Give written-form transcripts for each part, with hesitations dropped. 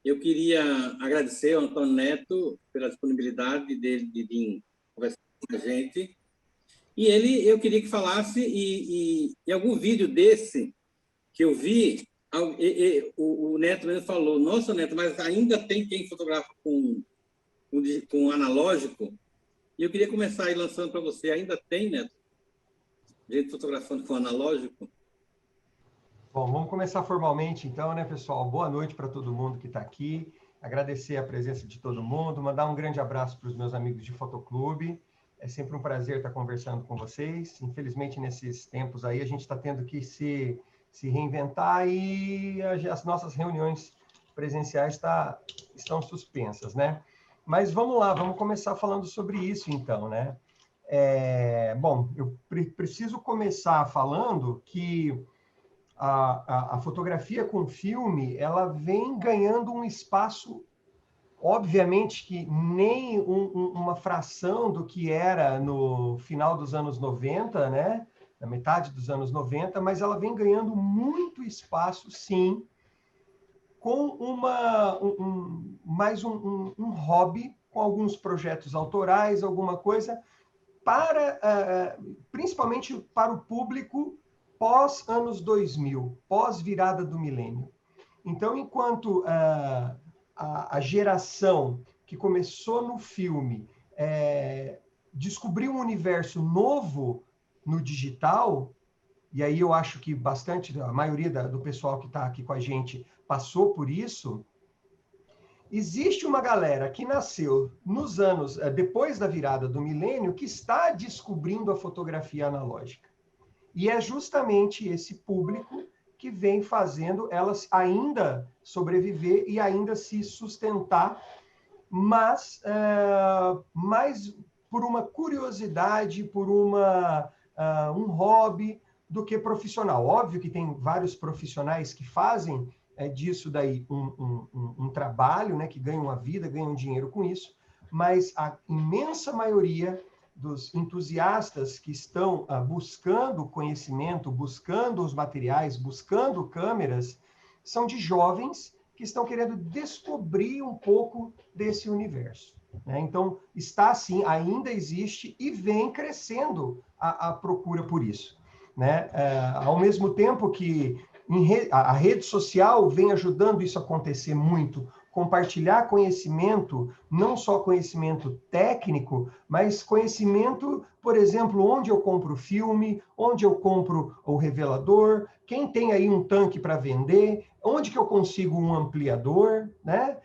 Eu queria agradecer ao Antônio Neto pela disponibilidade dele de vir conversar com a gente. Eu queria que falasse, em algum vídeo desse que eu vi, o Neto mesmo falou, nossa, Neto, mas ainda tem quem fotografa com analógico? E eu queria começar aí lançando para você, ainda tem, Neto, gente fotografando com analógico? Bom, vamos começar formalmente então, né, pessoal? Boa noite para todo mundo que está aqui. Agradecer a presença de todo mundo, mandar um grande abraço para os meus amigos de Fotoclube. É sempre um prazer estar conversando com vocês. Infelizmente, nesses tempos aí, a gente está tendo que se reinventar e as nossas reuniões presenciais estão suspensas, né? Mas vamos lá, vamos começar falando sobre isso então, né? Bom, eu preciso começar falando que a fotografia com filme, ela vem ganhando um espaço, obviamente que nem uma fração do que era no final dos anos 90, né? Na metade dos anos 90, mas ela vem ganhando muito espaço, sim, com mais um hobby, com alguns projetos autorais, alguma coisa, principalmente para o público pós-anos 2000, pós-virada do milênio. Então, enquanto a geração que começou no filme descobriu um universo novo no digital, e aí eu acho que a maioria do pessoal que está aqui com a gente passou por isso, existe uma galera que nasceu nos anos depois da virada do milênio que está descobrindo a fotografia analógica. E é justamente esse público que vem fazendo elas ainda sobreviver e ainda se sustentar, mas mais por uma curiosidade, por um hobby do que profissional. Óbvio que tem vários profissionais que fazem disso daí um trabalho, né, que ganham a vida, ganham dinheiro com isso, mas a imensa maioria dos entusiastas que estão buscando conhecimento, buscando os materiais, buscando câmeras, são de jovens que estão querendo descobrir um pouco desse universo, né? Então, está assim, ainda existe e vem crescendo a procura por isso, né? Ao mesmo tempo que a rede social vem ajudando isso a acontecer muito, compartilhar conhecimento, não só conhecimento técnico, mas conhecimento, por exemplo, onde eu compro filme, onde eu compro o revelador, quem tem aí um tanque para vender, onde que eu consigo um ampliador, né?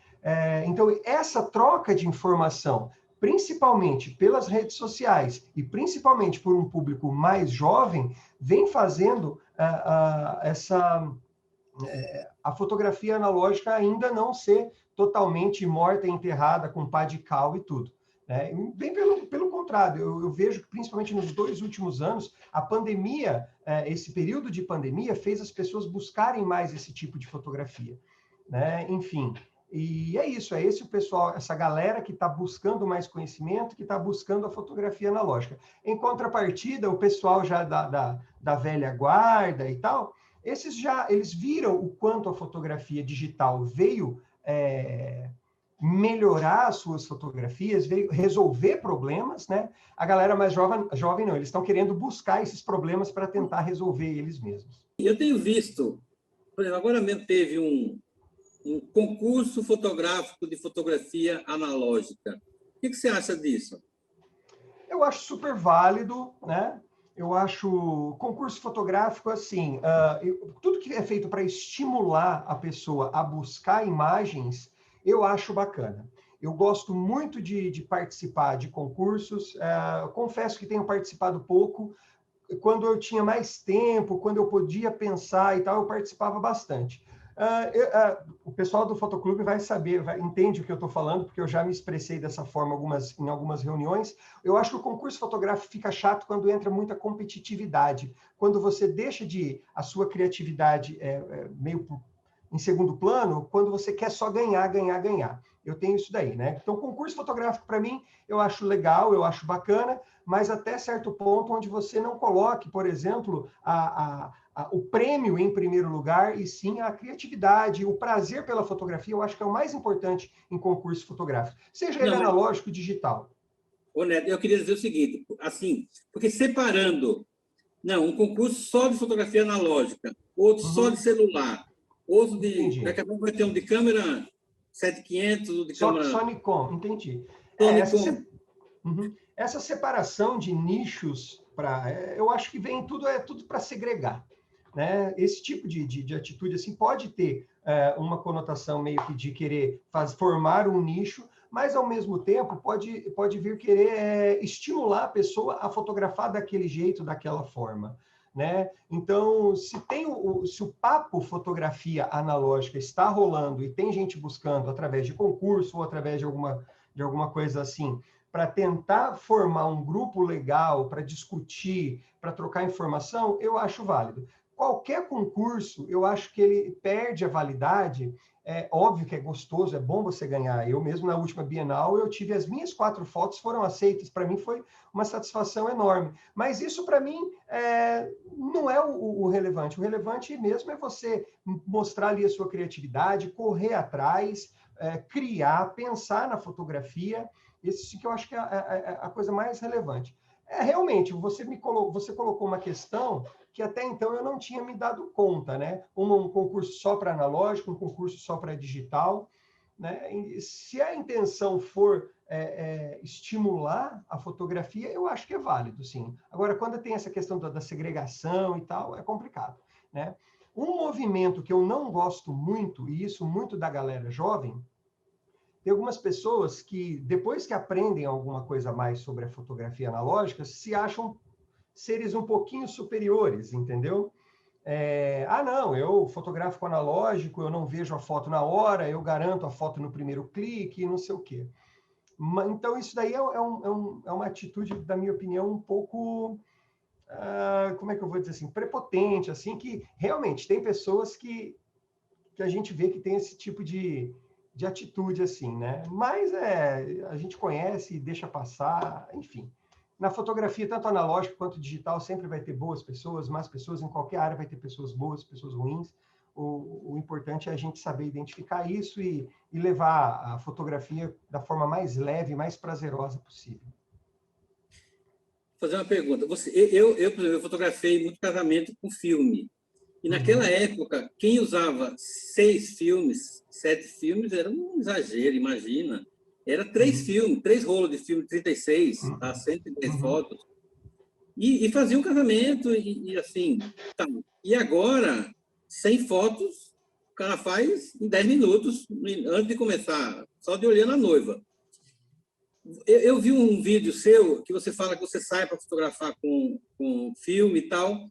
Então, essa troca de informação, principalmente pelas redes sociais e principalmente por um público mais jovem, vem fazendo a fotografia analógica ainda não ser totalmente morta, enterrada com pá de cal e tudo, né? Bem pelo contrário, eu vejo que principalmente nos 2 últimos anos, a pandemia, esse período de pandemia fez as pessoas buscarem mais esse tipo de fotografia, né? Enfim, e é isso, é esse o pessoal, essa galera que está buscando mais conhecimento, que está buscando a fotografia analógica. Em contrapartida, o pessoal já da velha guarda e tal, eles viram o quanto a fotografia digital veio melhorar as suas fotografias, veio resolver problemas, né? A galera mais jovem não, eles estão querendo buscar esses problemas para tentar resolver eles mesmos. Eu tenho visto, por exemplo, agora mesmo teve um concurso fotográfico de fotografia analógica. O que você acha disso? Eu acho super válido, né? Eu acho concurso fotográfico assim, tudo que é feito para estimular a pessoa a buscar imagens, eu acho bacana. Eu gosto muito de participar de concursos, confesso que tenho participado pouco. Quando eu tinha mais tempo, quando eu podia pensar e tal, eu participava bastante. O pessoal do Fotoclube vai saber, entende o que eu estou falando, porque eu já me expressei dessa forma em algumas reuniões. Eu acho que o concurso fotográfico fica chato quando entra muita competitividade, quando você deixa a sua criatividade meio em segundo plano quando você quer só ganhar, ganhar, ganhar. Eu tenho isso daí, né? Então, concurso fotográfico, para mim, eu acho legal, eu acho bacana, mas até certo ponto onde você não coloque, por exemplo, o prêmio em primeiro lugar, e sim a criatividade, o prazer pela fotografia, eu acho que é o mais importante em concurso fotográfico, seja ele Não, mas, analógico ou digital. ô Neto, eu queria dizer o seguinte, assim, porque separando, não, um concurso só de fotografia analógica, outro só de Uhum, celular, outro de, entendi. daqui a pouco vai ter um de câmera 7500, o de câmera Só Nikon, entendi. É, Sony. uhum. Essa separação de nichos, eu acho que vem tudo, é tudo para segregar. Né? Esse tipo de atitude assim, pode ter uma conotação meio que de querer formar um nicho, mas, ao mesmo tempo, pode vir querer estimular a pessoa a fotografar daquele jeito, daquela forma. Né? Então, se o papo fotografia analógica está rolando e tem gente buscando através de concurso ou através de alguma coisa assim, para tentar formar um grupo legal, para discutir, para trocar informação, eu acho válido. Qualquer concurso, eu acho que ele perde a validade. É óbvio que é gostoso, é bom você ganhar. Eu mesmo, na última Bienal, eu tive as minhas 4 fotos foram aceitas. Para mim, foi uma satisfação enorme. Mas isso, para mim, não é o relevante. O relevante mesmo é você mostrar ali a sua criatividade, correr atrás, criar, pensar na fotografia. Isso que eu acho que é a coisa mais relevante. Realmente, você colocou uma questão que até então eu não tinha me dado conta, né? Um concurso só para analógico, um concurso só para digital. Né? Se a intenção for estimular a fotografia, eu acho que é válido, sim. Agora, quando tem essa questão da segregação e tal, é complicado. Né? Um movimento que eu não gosto muito, e isso muito da galera jovem, tem algumas pessoas que, depois que aprendem alguma coisa a mais sobre a fotografia analógica, se acham seres um pouquinho superiores, entendeu? Não, eu fotografo com analógico, eu não vejo a foto na hora, eu garanto a foto no primeiro clique, não sei o quê. Então, isso daí é uma atitude, da minha opinião, um pouco, como é que eu vou dizer assim, prepotente, assim, que realmente tem pessoas que a gente vê que tem esse tipo de atitude, assim, né? Mas a gente conhece e deixa passar, enfim. Na fotografia, tanto analógico quanto digital, sempre vai ter boas pessoas, más pessoas, em qualquer área vai ter pessoas boas, pessoas ruins. O importante é a gente saber identificar isso e levar a fotografia da forma mais leve, mais prazerosa possível. Vou fazer uma pergunta. Por exemplo, eu fotografei muito casamento com filme. E naquela época, quem usava 6 filmes, 7 filmes, era um exagero, imagina. Era 3 filmes, 3 rolos de filme, 36, tá? 110 fotos. E fazia um casamento, e assim. Tá. E agora, 100 fotos, o cara faz em 10 minutos, antes de começar, só de olhando a noiva. Eu vi um vídeo seu que você fala que você sai para fotografar com filme e tal.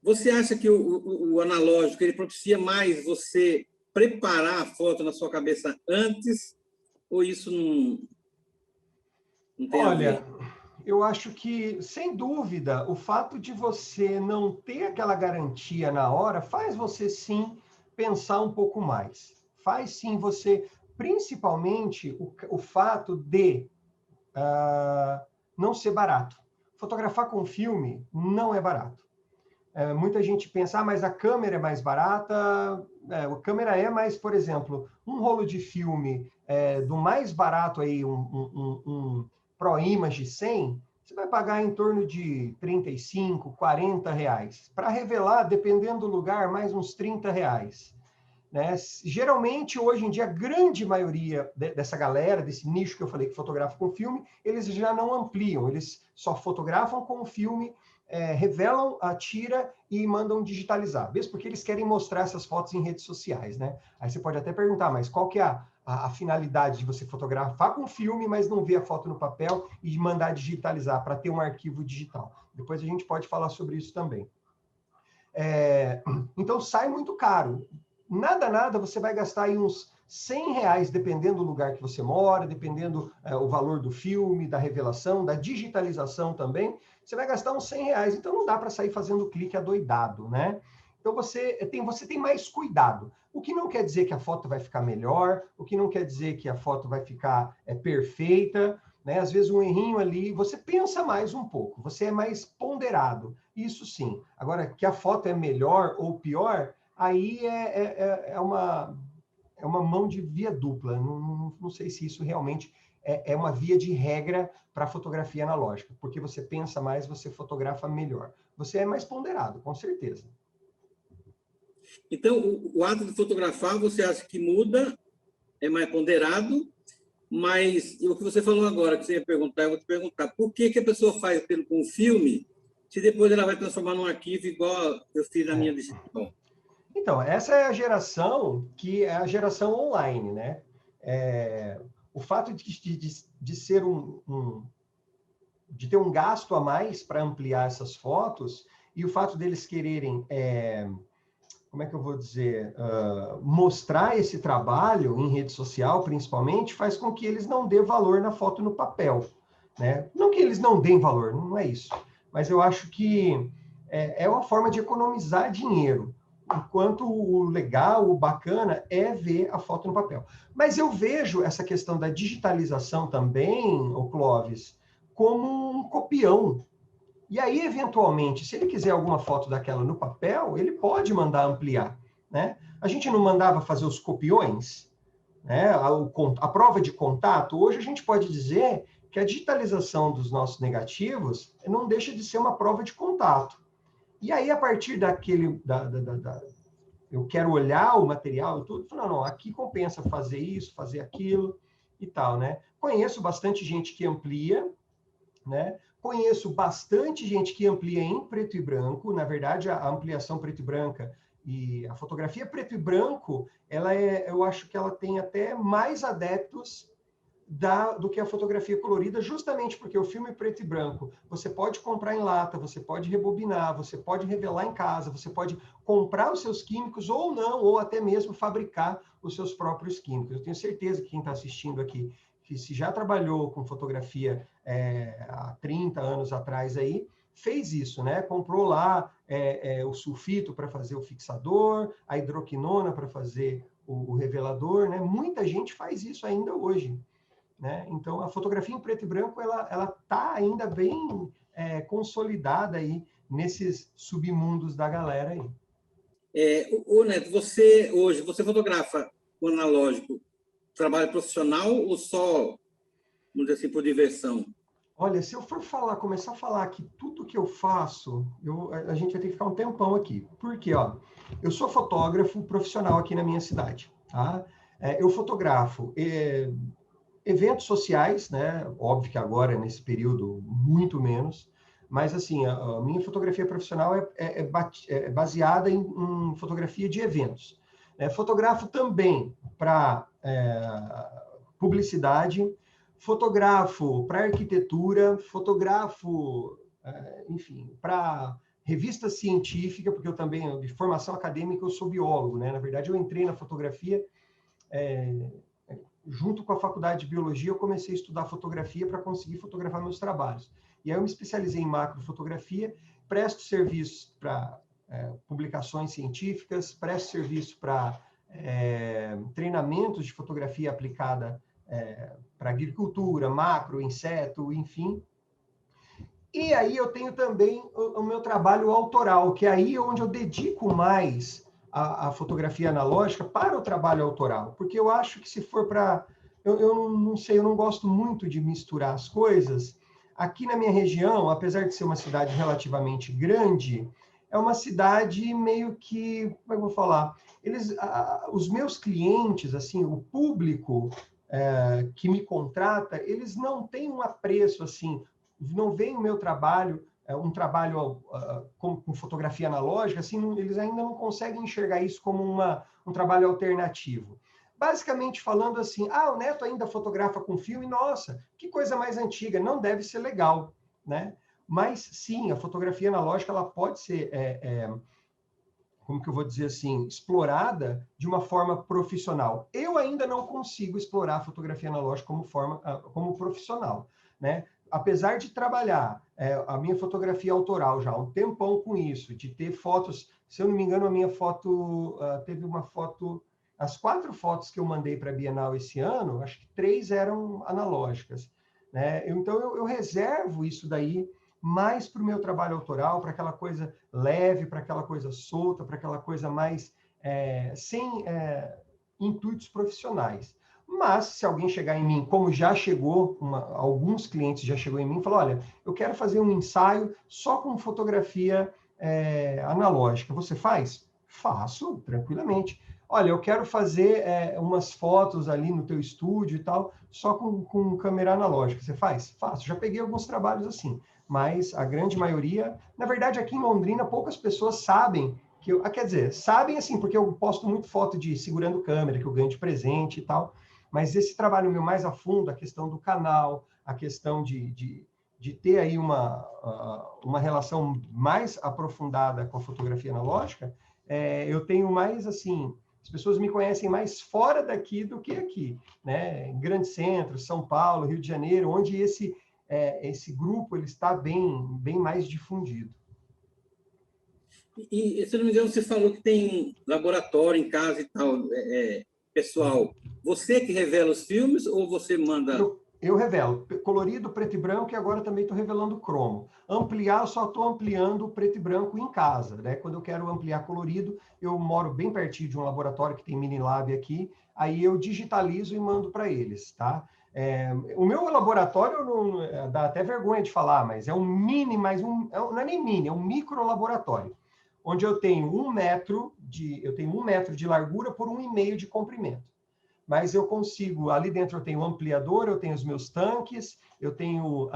Você acha que o analógico ele propicia mais você preparar a foto na sua cabeça antes, ou isso não tem a Olha, ver? eu acho que, sem dúvida, o fato de você não ter aquela garantia na hora faz você, sim, pensar um pouco mais. Faz, sim, você, principalmente, o fato de não ser barato. Fotografar com filme não é barato. Muita gente pensa, mas a câmera é mais barata. A câmera é, mas, por exemplo, um rolo de filme do mais barato aí, um ProImage 100, você vai pagar em torno de 35, 40 reais. Para revelar, dependendo do lugar, mais uns 30 reais. Né? Geralmente, hoje em dia, a grande maioria dessa galera, desse nicho que eu falei que fotografa com filme, eles já não ampliam, eles só fotografam com o filme, revelam a tira e mandam digitalizar, mesmo porque eles querem mostrar essas fotos em redes sociais. Né? Aí você pode até perguntar, mas qual que é a finalidade de você fotografar com filme, mas não ver a foto no papel e mandar digitalizar para ter um arquivo digital? Depois a gente pode falar sobre isso também. Então, sai muito caro. Nada, você vai gastar aí uns 100 reais, dependendo do lugar que você mora, dependendo o valor do filme, da revelação, da digitalização também, você vai gastar uns 100 reais. Então, não dá para sair fazendo clique adoidado, né? Então, você tem mais cuidado. O que não quer dizer que a foto vai ficar melhor, o que não quer dizer que a foto vai ficar perfeita, né? Às vezes, um errinho ali, você pensa mais um pouco, você é mais ponderado, isso sim. Agora, que a foto é melhor ou pior, aí é uma mão de via dupla. Não sei se isso realmente é uma via de regra para a fotografia analógica, porque você pensa mais, você fotografa melhor. Você é mais ponderado, com certeza. Então, o ato de fotografar, você acha que muda, é mais ponderado, mas o que você falou agora, que você ia perguntar, eu vou te perguntar, por que a pessoa faz com o filme, se depois ela vai transformar num arquivo igual eu fiz na minha digital? Então, essa é a geração que é a geração online, né? O fato de ser de ter um gasto a mais para ampliar essas fotos e o fato deles quererem, como é que eu vou dizer, mostrar esse trabalho em rede social, principalmente, faz com que eles não dêem valor na foto no papel, né? Não que eles não deem valor, não é isso, mas eu acho que é uma forma de economizar dinheiro, enquanto o legal, o bacana é ver a foto no papel. Mas eu vejo essa questão da digitalização também, o Clóvis, como um copião. E aí, eventualmente, se ele quiser alguma foto daquela no papel, ele pode mandar ampliar, né? A gente não mandava fazer os copiões, né? A prova de contato, hoje a gente pode dizer que a digitalização dos nossos negativos não deixa de ser uma prova de contato. E aí, a partir daquele... eu quero olhar o material e tudo, não, aqui compensa fazer isso, fazer aquilo e tal, né? Conheço bastante gente que amplia, né? Conheço bastante gente que amplia em preto e branco. Na verdade, a ampliação preto e branca e a fotografia preto e branco, eu acho que ela tem até mais adeptos do que a fotografia colorida, justamente porque o filme preto e branco, você pode comprar em lata, você pode rebobinar, você pode revelar em casa, você pode comprar os seus químicos ou não, ou até mesmo fabricar os seus próprios químicos. Eu tenho certeza que quem está assistindo aqui, que se já trabalhou com fotografia há 30 anos atrás aí, fez isso, né? Comprou lá o sulfito para fazer o fixador, a hidroquinona para fazer o revelador, né? Muita gente faz isso ainda hoje, né? Então, a fotografia em preto e branco, ela está ainda bem consolidada aí nesses submundos da galera aí. Neto, você fotografa o analógico, trabalho profissional ou só, vamos dizer assim, por diversão? Olha, se eu for começar a falar que tudo que eu faço, a gente vai ter que ficar um tempão aqui. Por quê? Ó, eu sou fotógrafo profissional aqui na minha cidade, tá? Eu fotografo eventos sociais, né? Óbvio que agora, nesse período, muito menos, mas assim, a minha fotografia profissional é baseada em fotografia de eventos. Fotografo também para publicidade, fotografo para arquitetura, fotografo, enfim, para revista científica, porque eu também, de formação acadêmica, eu sou biólogo, né? Na verdade, eu entrei na fotografia junto com a faculdade de biologia, eu comecei a estudar fotografia para conseguir fotografar meus trabalhos. E aí eu me especializei em macrofotografia, presto serviço para publicações científicas, presto serviço para treinamentos de fotografia aplicada para agricultura, macro, inseto, enfim. E aí eu tenho também o meu trabalho autoral, que é aí onde eu dedico mais a fotografia analógica para o trabalho autoral, porque eu acho que se for para... Eu não sei, eu não gosto muito de misturar as coisas. Aqui na minha região, apesar de ser uma cidade relativamente grande, é uma cidade meio que, como é que eu vou falar? Os meus clientes, assim, o público que me contrata, eles não têm um apreço, assim, não veem o meu trabalho, um trabalho com fotografia analógica, assim, eles ainda não conseguem enxergar isso como um trabalho alternativo. Basicamente falando assim, o Neto ainda fotografa com filme, nossa, que coisa mais antiga, não deve ser legal, né? Mas sim, a fotografia analógica ela pode ser, como que eu vou dizer assim, explorada de uma forma profissional. Eu ainda não consigo explorar a fotografia analógica como profissional, né? Apesar de trabalhar a minha fotografia autoral já há um tempão com isso, de ter fotos Se eu não me engano, a minha foto, teve uma foto, as 4 fotos que eu mandei para a Bienal esse ano, acho que 3 eram analógicas, né? Então, eu reservo isso daí mais para o meu trabalho autoral, para aquela coisa leve, para aquela coisa solta, para aquela coisa mais sem intuitos profissionais. Mas, se alguém chegar em mim, como já chegou, alguns clientes já chegou em mim e falou, olha, eu quero fazer um ensaio só com fotografia analógica. Você faz? Faço, tranquilamente. Olha, eu quero fazer umas fotos ali no teu estúdio e tal, só com câmera analógica. Você faz? Faço. Já peguei alguns trabalhos assim, mas a grande maioria... Na verdade, aqui em Londrina, poucas pessoas sabem que eu... quer dizer, sabem assim, porque eu posto muito foto de segurando câmera, que eu ganho de presente e tal, mas esse trabalho meu mais a fundo, a questão do canal, a questão de ter aí uma relação mais aprofundada com a fotografia analógica, eu tenho mais, assim, as pessoas me conhecem mais fora daqui do que aqui, né? Em grandes centros, São Paulo, Rio de Janeiro, onde esse grupo ele está bem mais difundido. E, se não me engano, você falou que tem laboratório em casa e tal, pessoal. Você que revela os filmes ou você manda... Eu revelo colorido, preto e branco, e agora também estou revelando cromo. Ampliar, eu só estou ampliando preto e branco em casa, né? Quando eu quero ampliar colorido, eu moro bem pertinho de um laboratório que tem mini lab aqui, aí eu digitalizo e mando para eles, tá? O meu laboratório, dá até vergonha de falar, mas é um mini, não é nem mini, é um micro laboratório, onde eu tenho 1 metro de largura por 1,5 de comprimento. Mas eu consigo, ali dentro eu tenho um ampliador, eu tenho os meus tanques, eu tenho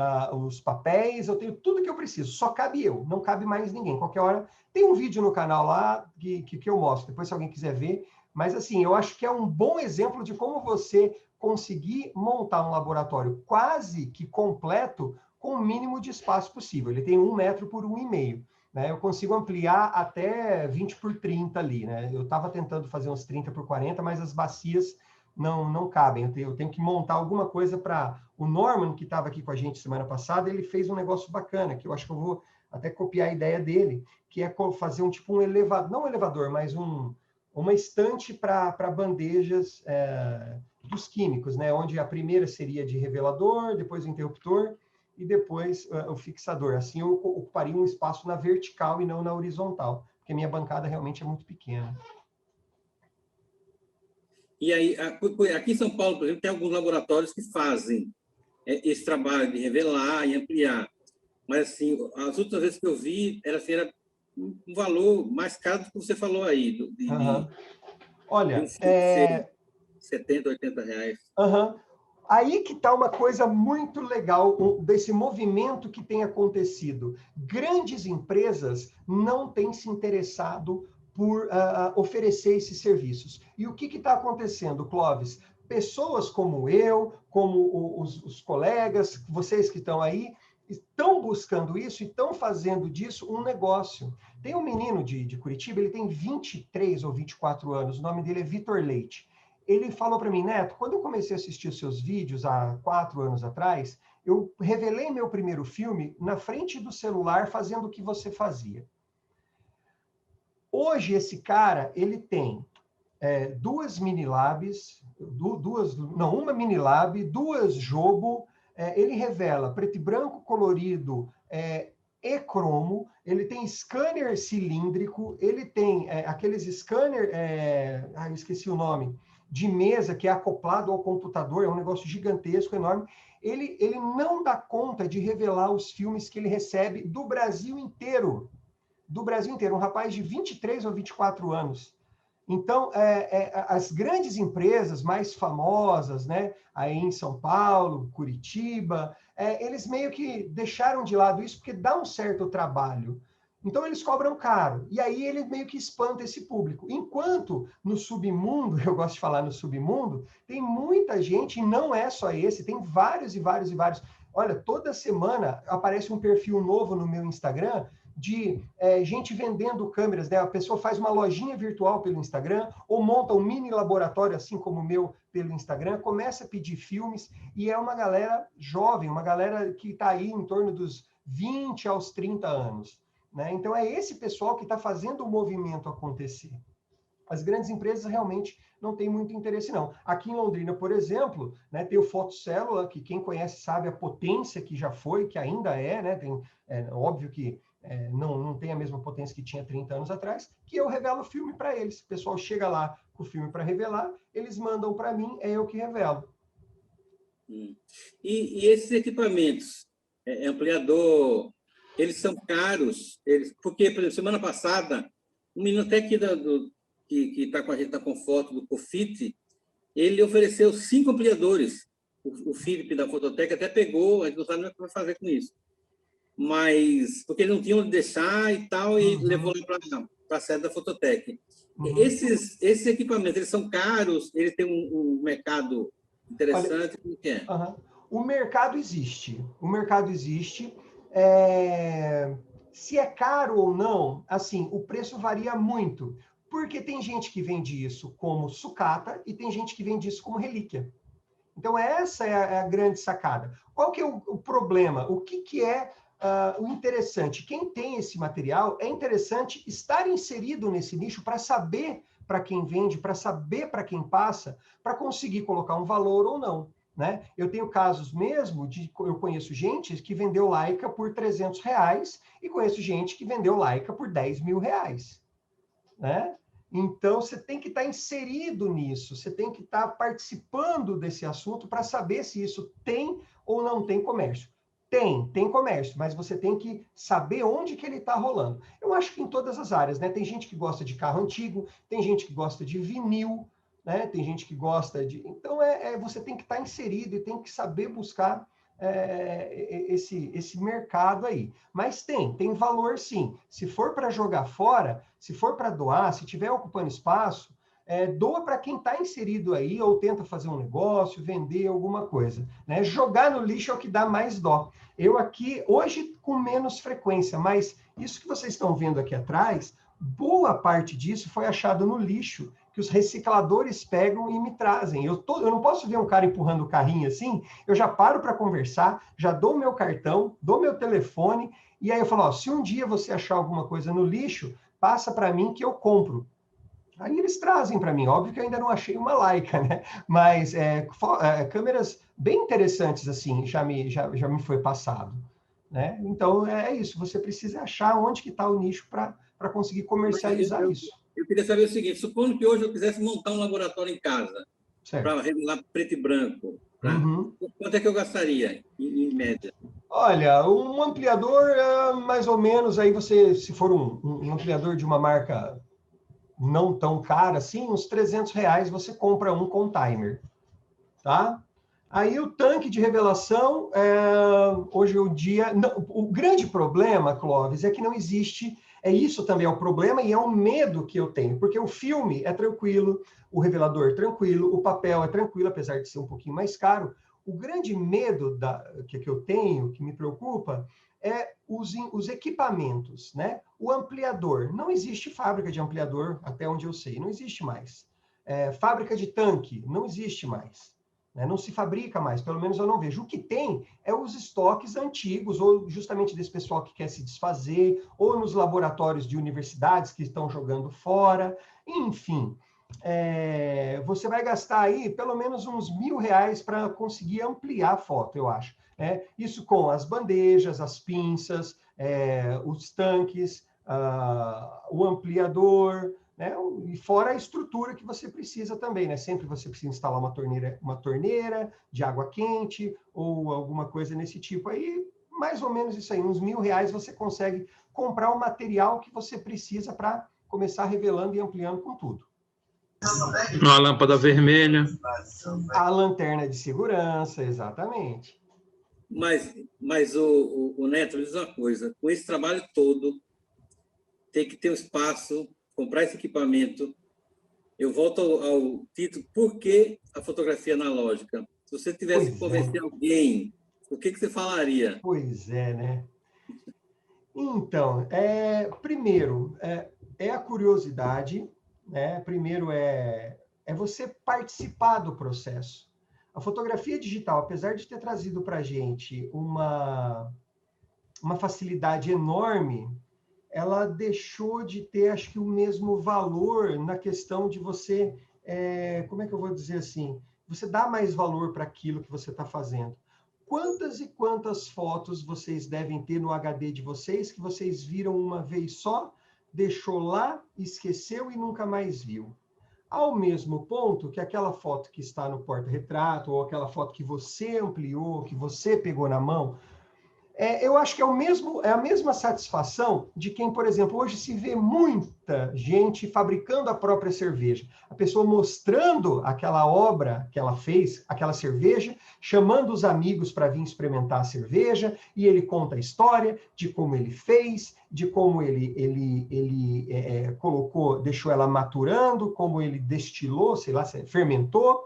os papéis, eu tenho tudo que eu preciso, só cabe eu, não cabe mais ninguém. Qualquer hora, tem um vídeo no canal lá que eu mostro, depois se alguém quiser ver, mas assim, eu acho que é um bom exemplo de como você conseguir montar um laboratório quase que completo com o mínimo de espaço possível. Ele tem 1 metro por 1,5. Né? Eu consigo ampliar até 20 por 30 ali, né? Eu estava tentando fazer uns 30 por 40, mas as bacias não cabem. Eu tenho que montar alguma coisa para... O Norman, que estava aqui com a gente semana passada, ele fez um negócio bacana, que eu acho que eu vou até copiar a ideia dele, que é fazer um elevador, não um elevador, mas uma estante para bandejas dos químicos, né? Onde a primeira seria de revelador, depois o interruptor e depois o fixador. Assim eu ocuparia um espaço na vertical e não na horizontal, porque minha bancada realmente é muito pequena. E aí, aqui em São Paulo, por exemplo, tem alguns laboratórios que fazem esse trabalho de revelar e ampliar. Mas, assim, as outras vezes que eu vi, era um valor mais caro do que você falou aí, Olha, de um filme ser 70, 80 reais. Aí que está uma coisa muito legal desse movimento que tem acontecido. Grandes empresas não têm se interessado por oferecer esses serviços. E o que está acontecendo, Clóvis? Pessoas como eu, como os colegas, vocês que estão aí, estão buscando isso e estão fazendo disso um negócio. Tem um menino de Curitiba, ele tem 23 ou 24 anos, o nome dele é Vitor Leite. Ele falou para mim, Neto, quando eu comecei a assistir os seus vídeos há 4 anos atrás, eu revelei meu primeiro filme na frente do celular fazendo o que você fazia. Hoje, esse cara, ele tem 2 minilabs, uma minilab, 2 jobo, ele revela preto e branco, colorido e cromo, ele tem scanner cilíndrico, ele tem aqueles scanner, eu esqueci o nome, de mesa, que é acoplado ao computador, é um negócio gigantesco, enorme. Ele não dá conta de revelar os filmes que ele recebe do Brasil inteiro. Do Brasil inteiro, um rapaz de 23 ou 24 anos. Então, as grandes empresas mais famosas, né, aí em São Paulo, Curitiba, eles meio que deixaram de lado isso porque dá um certo trabalho. Então, eles cobram caro. E aí, ele meio que espanta esse público. Enquanto no submundo, eu gosto de falar no submundo, tem muita gente, e não é só esse, tem vários e vários e vários. Olha, toda semana aparece um perfil novo no meu Instagram de gente vendendo câmeras, né? A pessoa faz uma lojinha virtual pelo Instagram ou monta um mini laboratório, assim como o meu, pelo Instagram, começa a pedir filmes e é uma galera jovem, uma galera que está aí em torno dos 20 aos 30 anos. né? Então, é esse pessoal que está fazendo o movimento acontecer. As grandes empresas realmente não têm muito interesse, não. Aqui em Londrina, por exemplo, né, tem o Fotocélula, que quem conhece sabe a potência que já foi, que ainda é, né? Óbvio que não tem a mesma potência que tinha 30 anos atrás, que eu revelo o filme para eles. O pessoal chega lá com o filme para revelar, eles mandam para mim, é eu que revelo. E esses equipamentos, ampliador, eles são caros? Porque, por exemplo, semana passada, um menino até aqui que está com a gente na Conforto, do Cofit, ele ofereceu 5 ampliadores. O Felipe da Fototeca até pegou, a gente não sabe nem o que vai fazer com isso. Mas, porque ele não tinha onde deixar e tal, e levou lá para a sede da Fototeca. Esses equipamentos, eles são caros? Eles têm um mercado interessante? Como que é? O mercado existe. O mercado existe. Se é caro ou não, assim, o preço varia muito. Porque tem gente que vende isso como sucata e tem gente que vende isso como relíquia. Então, essa é a grande sacada. Qual que é o problema? O que é o interessante? Quem tem esse material, é interessante estar inserido nesse nicho para saber para quem vende, para saber para quem passa, para conseguir colocar um valor ou não. Né? Eu tenho casos mesmo, eu conheço gente que vendeu Leica por R$300 e conheço gente que vendeu Leica por R$10.000. Né? Então, você tem que estar inserido nisso, você tem que estar participando desse assunto para saber se isso tem ou não tem comércio. Tem comércio, mas você tem que saber onde que ele está rolando. Eu acho que em todas as áreas, né? Tem gente que gosta de carro antigo, tem gente que gosta de vinil, né? Tem gente que gosta de... Então, você tem que estar inserido e tem que saber buscar esse mercado aí. Mas tem valor sim. Se for para jogar fora, se for para doar, se estiver ocupando espaço, doa para quem está inserido aí, ou tenta fazer um negócio, vender alguma coisa. Né? Jogar no lixo é o que dá mais dó. Eu aqui, hoje, com menos frequência, mas isso que vocês estão vendo aqui atrás, boa parte disso foi achado no lixo, que os recicladores pegam e me trazem. Eu não posso ver um cara empurrando o carrinho assim, eu já paro para conversar, já dou meu cartão, dou meu telefone, e aí eu falo, se um dia você achar alguma coisa no lixo, passa para mim que eu compro. Aí eles trazem para mim, óbvio que eu ainda não achei uma Leica, né? Mas câmeras bem interessantes, assim, já me foi passado. Né? Então, é isso, você precisa achar onde que está o nicho para conseguir comercializar isso. Eu queria saber o seguinte, supondo que hoje eu quisesse montar um laboratório em casa, para revelar preto e branco, quanto é que eu gastaria, em média? Olha, um ampliador, mais ou menos, aí se for um ampliador de uma marca não tão cara assim, uns R$300 você compra um com timer, tá? Aí o tanque de revelação, hoje em dia... o grande problema, Clóvis, é que não existe... Isso também é o problema e é um medo que eu tenho, porque o filme é tranquilo, o revelador é tranquilo, o papel é tranquilo, apesar de ser um pouquinho mais caro. O grande medo que eu tenho, que me preocupa, é os equipamentos, né? O ampliador. Não existe fábrica de ampliador, até onde eu sei, não existe mais. Fábrica de tanque, não existe mais. Não se fabrica mais, pelo menos eu não vejo. O que tem é os estoques antigos, ou justamente desse pessoal que quer se desfazer, ou nos laboratórios de universidades que estão jogando fora, enfim. Você vai gastar aí pelo menos uns R$1.000 para conseguir ampliar a foto, eu acho. Isso com as bandejas, as pinças, os tanques, o ampliador... Né? E fora a estrutura que você precisa também, né? Sempre você precisa instalar uma torneira de água quente ou alguma coisa nesse tipo. Aí, mais ou menos isso aí, uns R$1.000 você consegue comprar o material que você precisa para começar revelando e ampliando com tudo. Uma lâmpada vermelha. A lanterna de segurança, exatamente. Mas o Neto, me diz uma coisa, com esse trabalho todo, tem que ter um espaço, comprar esse equipamento. Eu volto ao título, por que a fotografia analógica? Se você tivesse que convencer alguém, o que você falaria? Pois é, né? Então, primeiro, a curiosidade, né? Primeiro é você participar do processo. A fotografia digital, apesar de ter trazido para a gente uma facilidade enorme, ela deixou de ter, acho que, o mesmo valor na questão de você, como é que eu vou dizer assim? Você dá mais valor para aquilo que você está fazendo. Quantas e quantas fotos vocês devem ter no HD de vocês que vocês viram uma vez só, deixou lá, esqueceu e nunca mais viu? Ao mesmo ponto que aquela foto que está no porta-retrato, ou aquela foto que você ampliou, que você pegou na mão, eu acho que é a mesma satisfação de quem, por exemplo, hoje se vê muita gente fabricando a própria cerveja. A pessoa mostrando aquela obra que ela fez, aquela cerveja, chamando os amigos para vir experimentar a cerveja, e ele conta a história de como ele fez, de como ele colocou, deixou ela maturando, como ele destilou, sei lá, fermentou.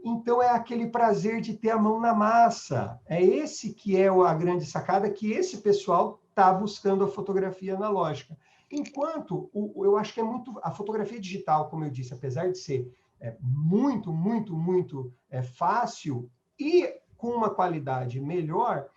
Então, é aquele prazer de ter a mão na massa. É esse que é a grande sacada, que esse pessoal está buscando a fotografia analógica. Enquanto, eu acho que é muito... A fotografia digital, como eu disse, apesar de ser muito, muito, muito fácil e com uma qualidade melhor,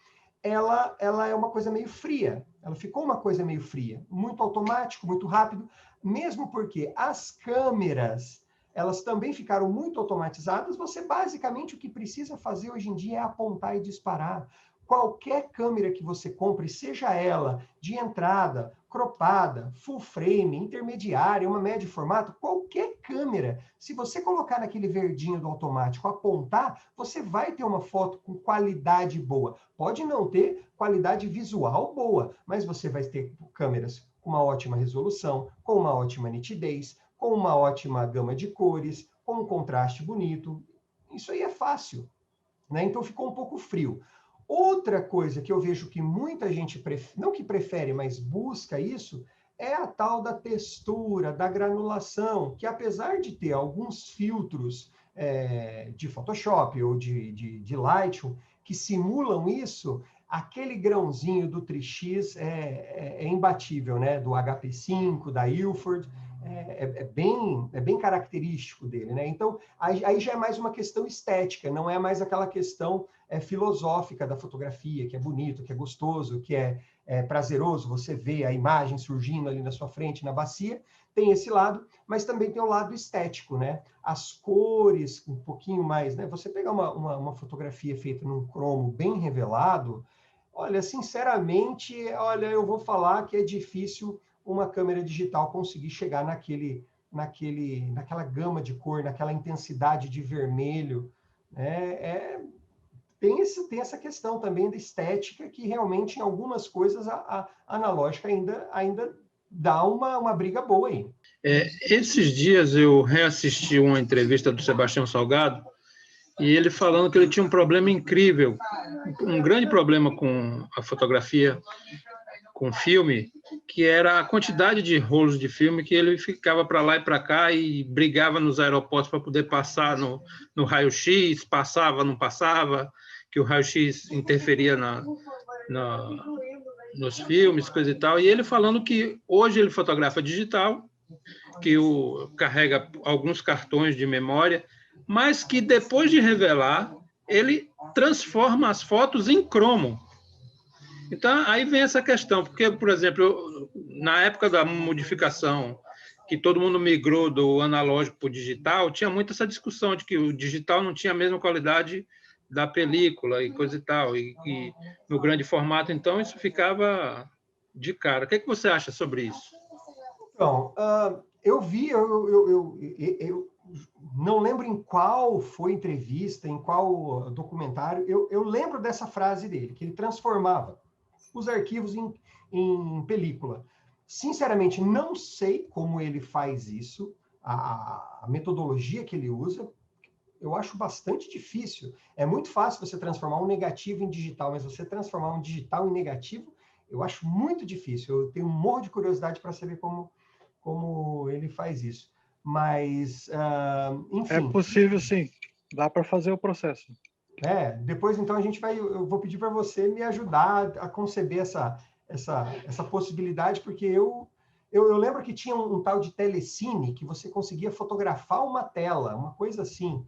ela é uma coisa meio fria. Ela ficou uma coisa meio fria. Muito automático, muito rápido, mesmo porque as câmeras... elas também ficaram muito automatizadas. Você, basicamente, o que precisa fazer hoje em dia é apontar e disparar. Qualquer câmera que você compre, seja ela de entrada, cropada, full frame, intermediária, uma média formato, qualquer câmera, se você colocar naquele verdinho do automático, apontar, você vai ter uma foto com qualidade boa. Pode não ter qualidade visual boa, mas você vai ter câmeras com uma ótima resolução, com uma ótima nitidez, com uma ótima gama de cores, com um contraste bonito. Isso aí é fácil, né? Então ficou um pouco frio. Outra coisa que eu vejo que muita gente, não que prefere, mas busca isso, é a tal da textura, da granulação, que apesar de ter alguns filtros de Photoshop ou de Lightroom que simulam isso, aquele grãozinho do Tri-X é imbatível, né? Do HP5, da Ilford, é bem característico dele, né? Então, aí já é mais uma questão estética, não é mais aquela questão filosófica da fotografia, que é bonito, que é gostoso, que é prazeroso, você vê a imagem surgindo ali na sua frente, na bacia, tem esse lado, mas também tem o lado estético, né? As cores, um pouquinho mais, né? Você pegar uma fotografia feita num cromo bem revelado, olha, sinceramente, eu vou falar que é difícil uma câmera digital conseguir chegar naquela gama de cor, naquela intensidade de vermelho, né? Tem essa questão também da estética, que realmente em algumas coisas a analógica ainda dá uma briga boa aí. Esses dias eu reassisti uma entrevista do Sebastião Salgado, e ele falando que ele tinha um problema incrível, um grande problema com a fotografia, com filme, que era a quantidade de rolos de filme que ele ficava para lá e para cá e brigava nos aeroportos para poder passar no raio-x, passava, não passava, que o raio-x interferia nos filmes, coisa e tal. E ele falando que hoje ele fotografa digital, que carrega alguns cartões de memória, mas que depois de revelar, ele transforma as fotos em cromo. Então, aí vem essa questão, porque, por exemplo, na época da modificação, que todo mundo migrou do analógico para o digital, tinha muito essa discussão de que o digital não tinha a mesma qualidade da película e coisa e tal, e no grande formato, então, isso ficava de cara. O que você acha sobre isso? Então, eu vi, eu não lembro em qual foi entrevista, em qual documentário, eu lembro dessa frase dele, que ele transformava os arquivos em película. Sinceramente, não sei como ele faz isso, a metodologia que ele usa, eu acho bastante difícil. É muito fácil você transformar um negativo em digital, mas você transformar um digital em negativo, eu acho muito difícil. Eu tenho um monte de curiosidade para saber como ele faz isso. Mas, enfim... É possível, sim. Dá para fazer o processo. Depois, então, eu vou pedir para você me ajudar a conceber essa possibilidade, porque eu lembro que tinha um tal de telecine, que você conseguia fotografar uma tela, uma coisa assim.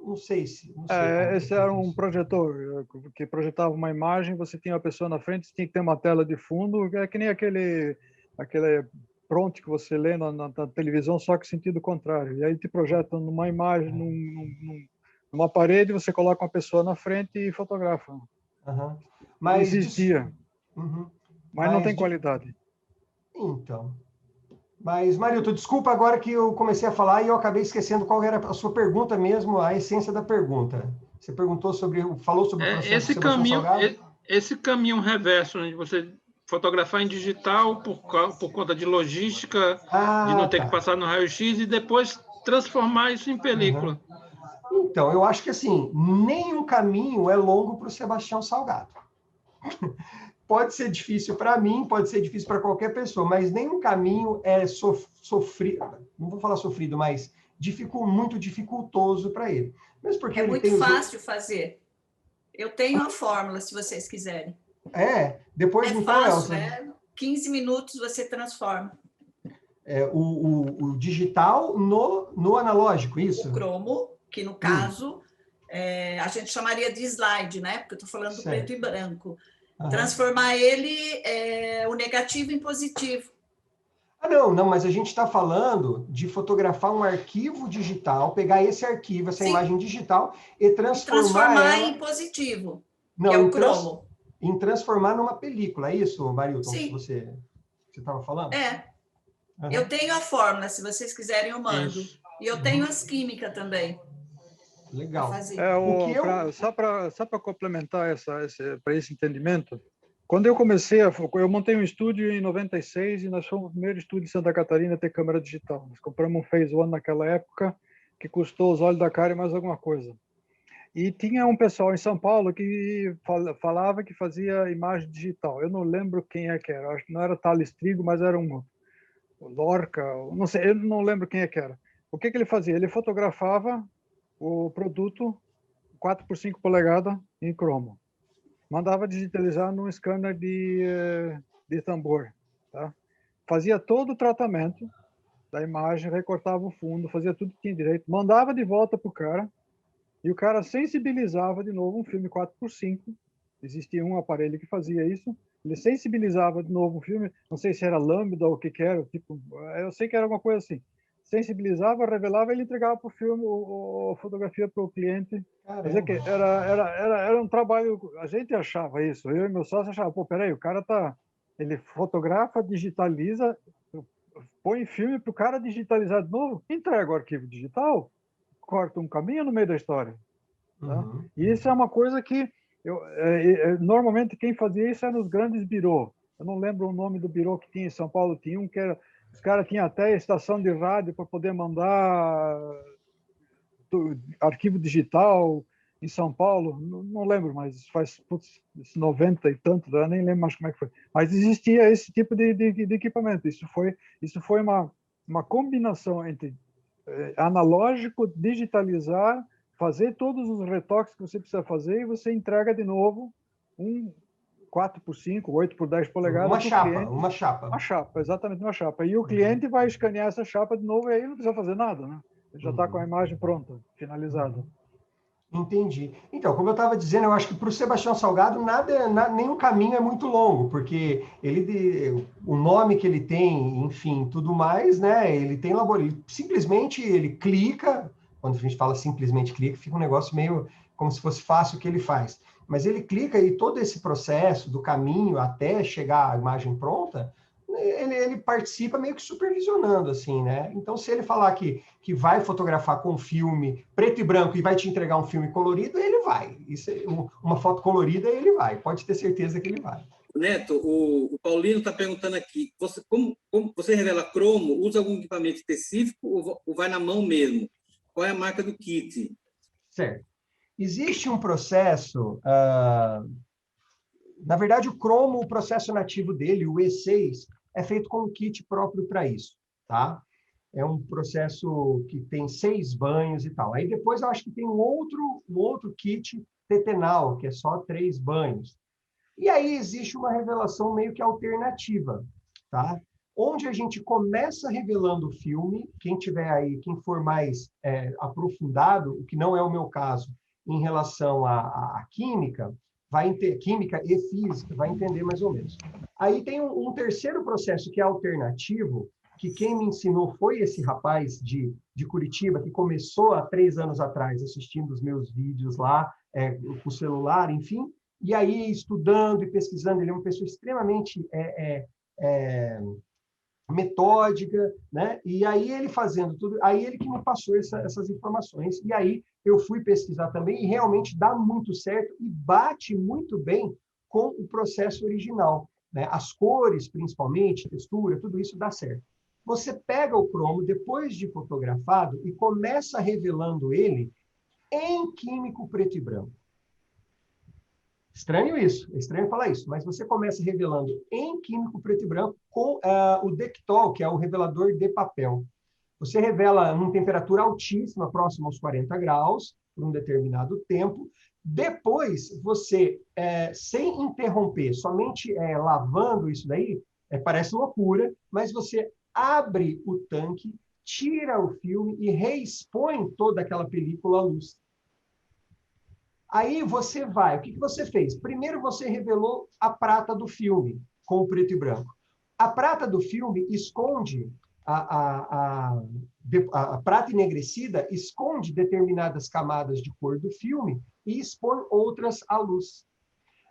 Não sei se... Não sei como Esse que era faz um isso. projetor que projetava uma imagem, você tinha a pessoa na frente, você tinha que ter uma tela de fundo, é que nem aquele prompt que você lê na televisão, só que sentido contrário. E aí te projetam numa imagem, numa parede, você coloca uma pessoa na frente e fotografa. Aham. Mas, Existia, Uhum. mas não Mas tem qualidade. Então... Mas, Marilton, desculpa agora que eu comecei a falar e eu acabei esquecendo qual era a sua pergunta mesmo, a essência da pergunta. Você falou sobre o processo do Sebastião Salgado? Esse caminho reverso, né, de você fotografar em digital por conta de logística, de não Ah, ter que tá. passar no raio-x e depois transformar isso em Uhum. película. Então, eu acho que assim, nenhum caminho é longo para o Sebastião Salgado. Pode ser difícil para mim, pode ser difícil para qualquer pessoa, mas nenhum caminho é sofrido, não vou falar sofrido, mas muito dificultoso para ele. Mesmo porque É ele muito tem os... fácil fazer. Eu tenho a fórmula, se vocês quiserem. Depois É então, fácil, Elsa, né? 15 minutos você transforma. o digital no analógico, isso? O cromo, que no caso a gente chamaria de slide, né? Porque eu estou falando do preto Certo. e branco. Aham. Transformar ele, o negativo em positivo. Não, mas a gente está falando de fotografar um arquivo digital, pegar esse arquivo, essa Sim. imagem digital, e E transformar transformar ela... em positivo, Não, que é o cromo. em transformar numa película, é isso, Marilton, que Sim. você estava falando? Uhum. Eu tenho a fórmula, se vocês quiserem eu mando. Isso. E eu tenho as químicas também. Legal. Fazer. Só para complementar para esse entendimento, quando eu comecei, eu montei um estúdio em 96 e nós fomos o primeiro estúdio em Santa Catarina a ter câmera digital. Nós compramos um Phase One naquela época, que custou os olhos da cara e mais alguma coisa. E tinha um pessoal em São Paulo que falava que fazia imagem digital. Eu não lembro quem é que era, acho que não era Thales Trigo, mas era um Lorca, não sei, eu não lembro quem é que era. O que ele fazia? Ele fotografava o produto 4 por 5 polegadas em cromo. Mandava digitalizar num scanner de tambor. Tá? Fazia todo o tratamento da imagem, recortava o fundo, fazia tudo que tinha direito, mandava de volta para o cara, e o cara sensibilizava de novo um filme 4 por 5. Existia um aparelho que fazia isso. Ele sensibilizava de novo o filme, não sei se era lambda ou o que era, tipo, eu sei que era alguma coisa assim. Sensibilizava, revelava, ele entregava para o filme, a fotografia para o cliente. Quer dizer que era um trabalho, a gente achava isso, eu e meu sócio achava, pô, peraí, o cara ele fotografa, digitaliza, põe filme para o cara digitalizar de novo, entrega o arquivo digital, corta um caminho no meio da história. Tá? Uhum. E isso é uma coisa que normalmente quem fazia isso era nos grandes birôs. Eu não lembro o nome do birô que tinha em São Paulo, tinha um que era, os caras tinham até estação de rádio para poder mandar arquivo digital em São Paulo, não lembro, mas faz 90 e tanto, eu nem lembro mais como é que foi. Mas existia esse tipo de equipamento. Isso foi uma combinação entre analógico, digitalizar, fazer todos os retoques que você precisa fazer e você entrega de novo um 4 por 5, 8 por 10 polegadas Uma chapa, cliente. uma chapa. Uma chapa, exatamente uma chapa. E o cliente vai escanear essa chapa de novo e aí não precisa fazer nada, né? Ele já está com a imagem pronta, finalizada. Entendi. Então, como eu estava dizendo, eu acho que para o Sebastião Salgado nenhum caminho é muito longo, porque o nome que ele tem, enfim, tudo mais, né? Ele tem simplesmente ele clica. Quando a gente fala simplesmente clica, fica um negócio meio como se fosse fácil o que ele faz. Mas ele clica e todo esse processo do caminho até chegar à imagem pronta, ele participa meio que supervisionando, assim, né? Então, se ele falar que vai fotografar com filme preto e branco e vai te entregar um filme colorido, ele vai. Uma foto colorida, ele vai. Pode ter certeza que ele vai. Neto, o Paulino está perguntando aqui, como você revela cromo, usa algum equipamento específico ou vai na mão mesmo? Qual é a marca do kit? Certo. Existe um processo... Na verdade, o cromo, o processo nativo dele, o E6, é feito com um kit próprio para isso, tá? É um processo que tem 6 banhos e tal. Aí depois eu acho que tem um outro kit tetenal, que é só 3 banhos. E aí existe uma revelação meio que alternativa, tá? onde a gente começa revelando o filme. Quem tiver aí, quem for mais aprofundado, o que não é o meu caso, em relação à química, química e física, vai entender mais ou menos. Aí tem um terceiro processo que é alternativo, que quem me ensinou foi esse rapaz de Curitiba, que começou há 3 anos atrás assistindo os meus vídeos lá, com o celular, enfim, e aí estudando e pesquisando. Ele é uma pessoa extremamente metódica, né? E aí ele fazendo tudo, aí ele que me passou essas informações, e aí eu fui pesquisar também, e realmente dá muito certo, e bate muito bem com o processo original, né? As cores, principalmente, textura, tudo isso dá certo. Você pega o cromo, depois de fotografado, e começa revelando ele em químico preto e branco. Estranho isso, é estranho falar isso, mas você começa revelando em químico preto e branco com o Dectol, que é o revelador de papel. Você revela em temperatura altíssima, próxima aos 40 graus, por um determinado tempo. Depois, você, sem interromper, somente lavando isso daí, parece loucura, mas você abre o tanque, tira o filme e reexpõe toda aquela película à luz. Aí você vai, o que você fez? Primeiro você revelou a prata do filme, com o preto e branco. A prata do filme esconde, a prata enegrecida esconde determinadas camadas de cor do filme e expõe outras à luz.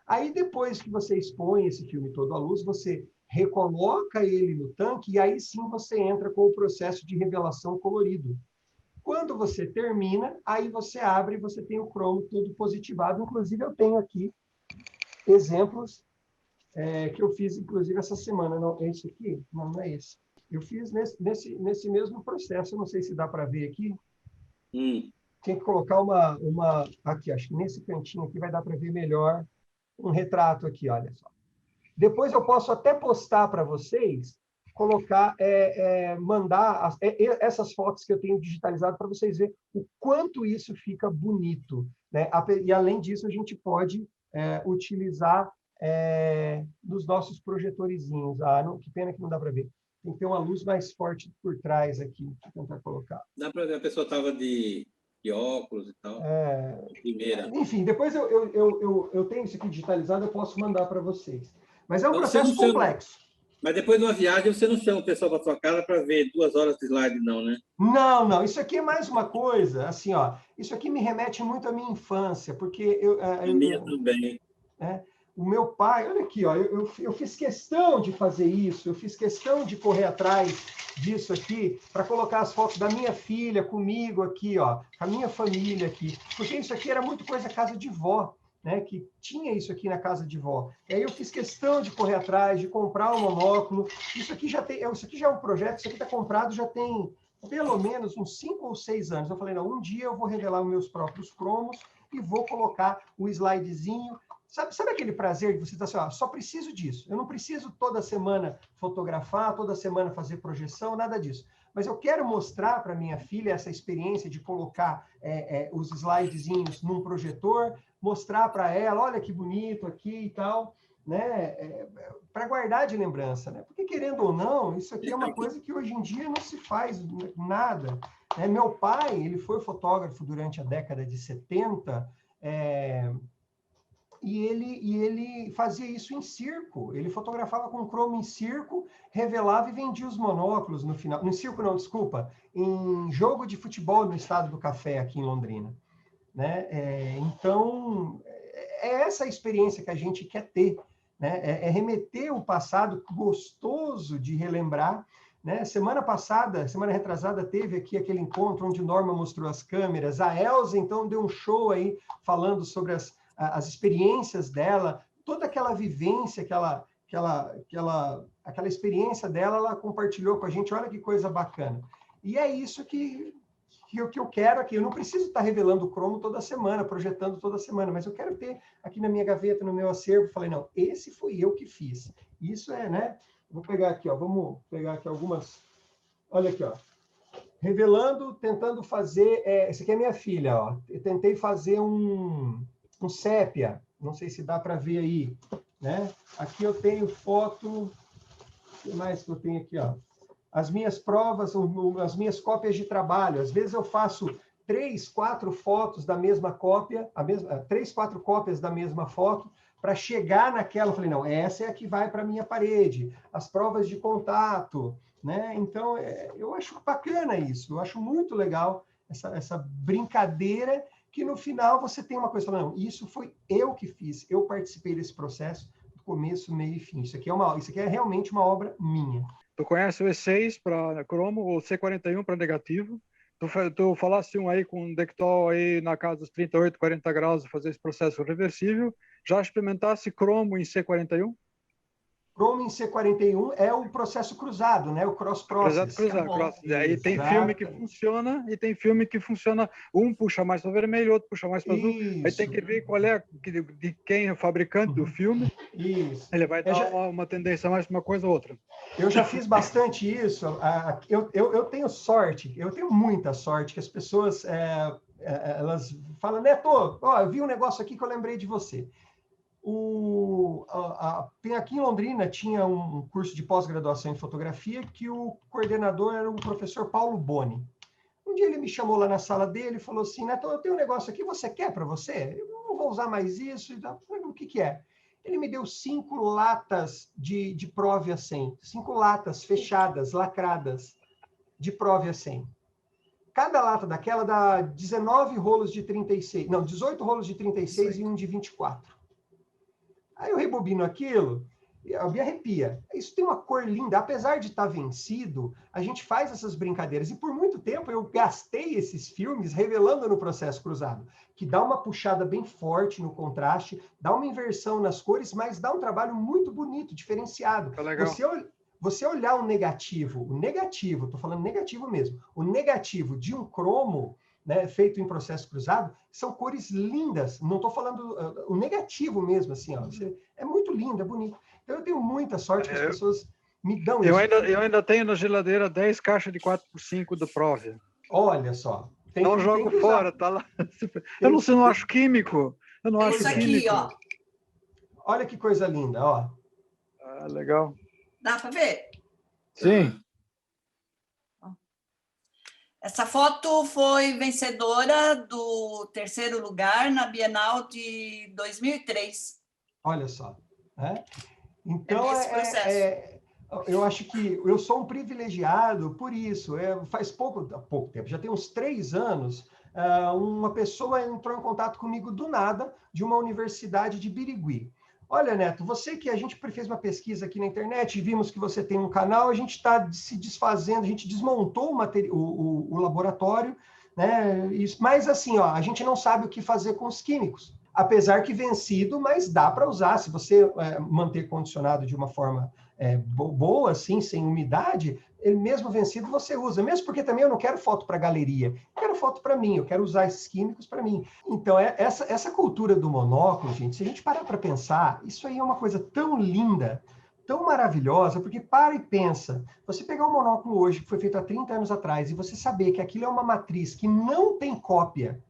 Aí depois que você expõe esse filme todo à luz, você recoloca ele no tanque e aí sim você entra com o processo de revelação colorido. Quando você termina, aí você abre e você tem o cromo todo positivado. Inclusive, eu tenho aqui exemplos que eu fiz, inclusive, essa semana. Não, é esse aqui? Não, não é esse. Eu fiz nesse mesmo processo. Eu não sei se dá para ver aqui. Tem que colocar uma... Aqui, acho que nesse cantinho aqui vai dar para ver melhor um retrato aqui, olha só. Depois eu posso até postar para vocês, colocar, mandar essas fotos que eu tenho digitalizado para vocês verem o quanto isso fica bonito, né? E, além disso, a gente pode utilizar nos nossos projetorizinhos. Que pena que não dá para ver. Tem que ter uma luz mais forte por trás aqui, para tentar colocar. Dá para ver, a pessoa estava de óculos e tal. Primeira. Enfim, depois eu tenho isso aqui digitalizado, eu posso mandar para vocês. Mas é um processo complexo. Mas depois de uma viagem, você não chama o pessoal para sua casa para ver 2 horas de slide, não, né? Não, não. Isso aqui é mais uma coisa, assim, ó. Isso aqui me remete muito à minha infância, porque A minha também. O meu pai, olha aqui, ó, eu fiz questão de fazer isso, eu fiz questão de correr atrás disso aqui, para colocar as fotos da minha filha comigo aqui, ó, com a minha família aqui, porque isso aqui era muito coisa casa de vó, né, que tinha isso aqui na casa de vó. E aí eu fiz questão de correr atrás, de comprar um monóculo. Isso aqui já é um projeto, isso aqui está comprado já tem pelo menos uns 5 ou 6 anos. Eu falei, não, um dia eu vou revelar os meus próprios cromos e vou colocar o slidezinho. Sabe aquele prazer de você estar assim, ó, só preciso disso. Eu não preciso toda semana fotografar, toda semana fazer projeção, nada disso. Mas eu quero mostrar para minha filha essa experiência de colocar os slidezinhos num projetor, mostrar para ela, olha que bonito aqui e tal, né? Para guardar de lembrança, né? Porque, querendo ou não, isso aqui é uma coisa que hoje em dia não se faz nada. Né? Meu pai, ele foi fotógrafo durante a década de 70, e ele fazia isso em circo. Ele fotografava com cromo em circo, revelava e vendia os monóculos no final. No circo não, desculpa. Em jogo de futebol no Estado do Café, aqui em Londrina. Né? Então, é essa a experiência que a gente quer ter. Né? É remeter o passado gostoso de relembrar. Né? Semana retrasada, teve aqui aquele encontro onde Norma mostrou as câmeras. A Elza, então, deu um show aí falando sobre as experiências dela, toda aquela vivência, aquela experiência dela, ela compartilhou com a gente. Olha que coisa bacana. E é isso que eu quero aqui. Eu não preciso estar revelando o cromo toda semana, projetando toda semana, mas eu quero ter aqui na minha gaveta, no meu acervo. Falei, não, esse fui eu que fiz. Isso né? Vou pegar aqui, ó. Vamos pegar aqui algumas. Olha aqui, ó. Revelando, tentando fazer. Essa aqui é minha filha, ó. Eu tentei fazer um sépia. Não sei se dá para ver aí, né? Aqui eu tenho foto. O que mais que eu tenho aqui? Ó? As minhas provas, as minhas cópias de trabalho. Às vezes eu faço 3, 4 fotos da mesma cópia, 3, 4 cópias da mesma foto, para chegar naquela. Eu falei, não, essa é a que vai para a minha parede. As provas de contato, né? Então, eu acho bacana isso. Eu acho muito legal essa brincadeira, que no final você tem uma coisa, não, isso foi eu que fiz, eu participei desse processo, do começo, meio e fim. Isso aqui é realmente uma obra minha. Tu conhece o E6 para cromo, ou C41 para negativo? Tu falaste aí com um Dectol aí na casa dos 38, 40 graus, fazer esse processo reversível. Já experimentasse cromo em C41? Cromo em C41 é o processo cruzado, né? O cross-process. Cruzado. Aí tem filme que funciona e tem filme que funciona. Um puxa mais para vermelho, outro puxa mais para azul. Aí tem que ver qual é de quem é o fabricante do filme. Isso. Ele vai dar uma tendência mais para uma coisa ou outra. Eu já fiz bastante isso. Eu tenho sorte, eu tenho muita sorte que as pessoas elas falam, Neto, eu vi um negócio aqui que eu lembrei de você. Aqui em Londrina tinha um curso de pós-graduação em fotografia que o coordenador era o professor Paulo Boni. Um dia ele me chamou lá na sala dele e falou assim, Neto, eu tenho um negócio aqui, você quer para você? Eu não vou usar mais isso. O que é? Ele me deu 5 latas de Provia 100, 5 latas fechadas, lacradas, de Provia 100. Cada lata daquela dá 19 rolos de 36, não, 18 rolos de 36 e um de 24. Aí eu rebobino aquilo, eu me arrepia. Isso tem uma cor linda, apesar de estar vencido, a gente faz essas brincadeiras. E por muito tempo eu gastei esses filmes revelando no processo cruzado, que dá uma puxada bem forte no contraste, dá uma inversão nas cores, mas dá um trabalho muito bonito, diferenciado. Tá legal. Você olhar o negativo, estou falando negativo mesmo, o negativo de um cromo, né, feito em processo cruzado, são cores lindas. Não estou falando o negativo mesmo, assim, ó, é muito lindo, é bonito. Então, eu tenho muita sorte que as pessoas me dão eu isso. Eu ainda tenho na geladeira 10 caixas de 4x5 do Provia. Olha só. Não jogo fora, tá lá. Eu não acho químico. Eu não acho isso químico. Aqui, ó. Olha que coisa linda, ó. Ah, legal. Dá para ver? Sim. Essa foto foi vencedora do 3º lugar na Bienal de 2003. Olha só. Né? Então, esse processo. Eu acho que eu sou um privilegiado por isso. Faz pouco tempo, já tem uns 3 anos, uma pessoa entrou em contato comigo do nada, de uma universidade de Birigui. Olha, Neto, você que a gente fez uma pesquisa aqui na internet, vimos que você tem um canal, a gente está se desfazendo, a gente desmontou o laboratório, né? Mas assim, ó, a gente não sabe o que fazer com os químicos. Apesar que vencido, mas dá para usar. Se você manter condicionado de uma forma boa, assim, sem umidade, ele mesmo vencido você usa. Mesmo porque também eu não quero foto para galeria, eu quero foto para mim, eu quero usar esses químicos para mim. Então, essa cultura do monóculo, gente, se a gente parar para pensar, isso aí é uma coisa tão linda, tão maravilhosa, porque para e pensa. Você pegar um monóculo hoje, que foi feito há 30 anos atrás, e você saber que aquilo é uma matriz que não tem cópia,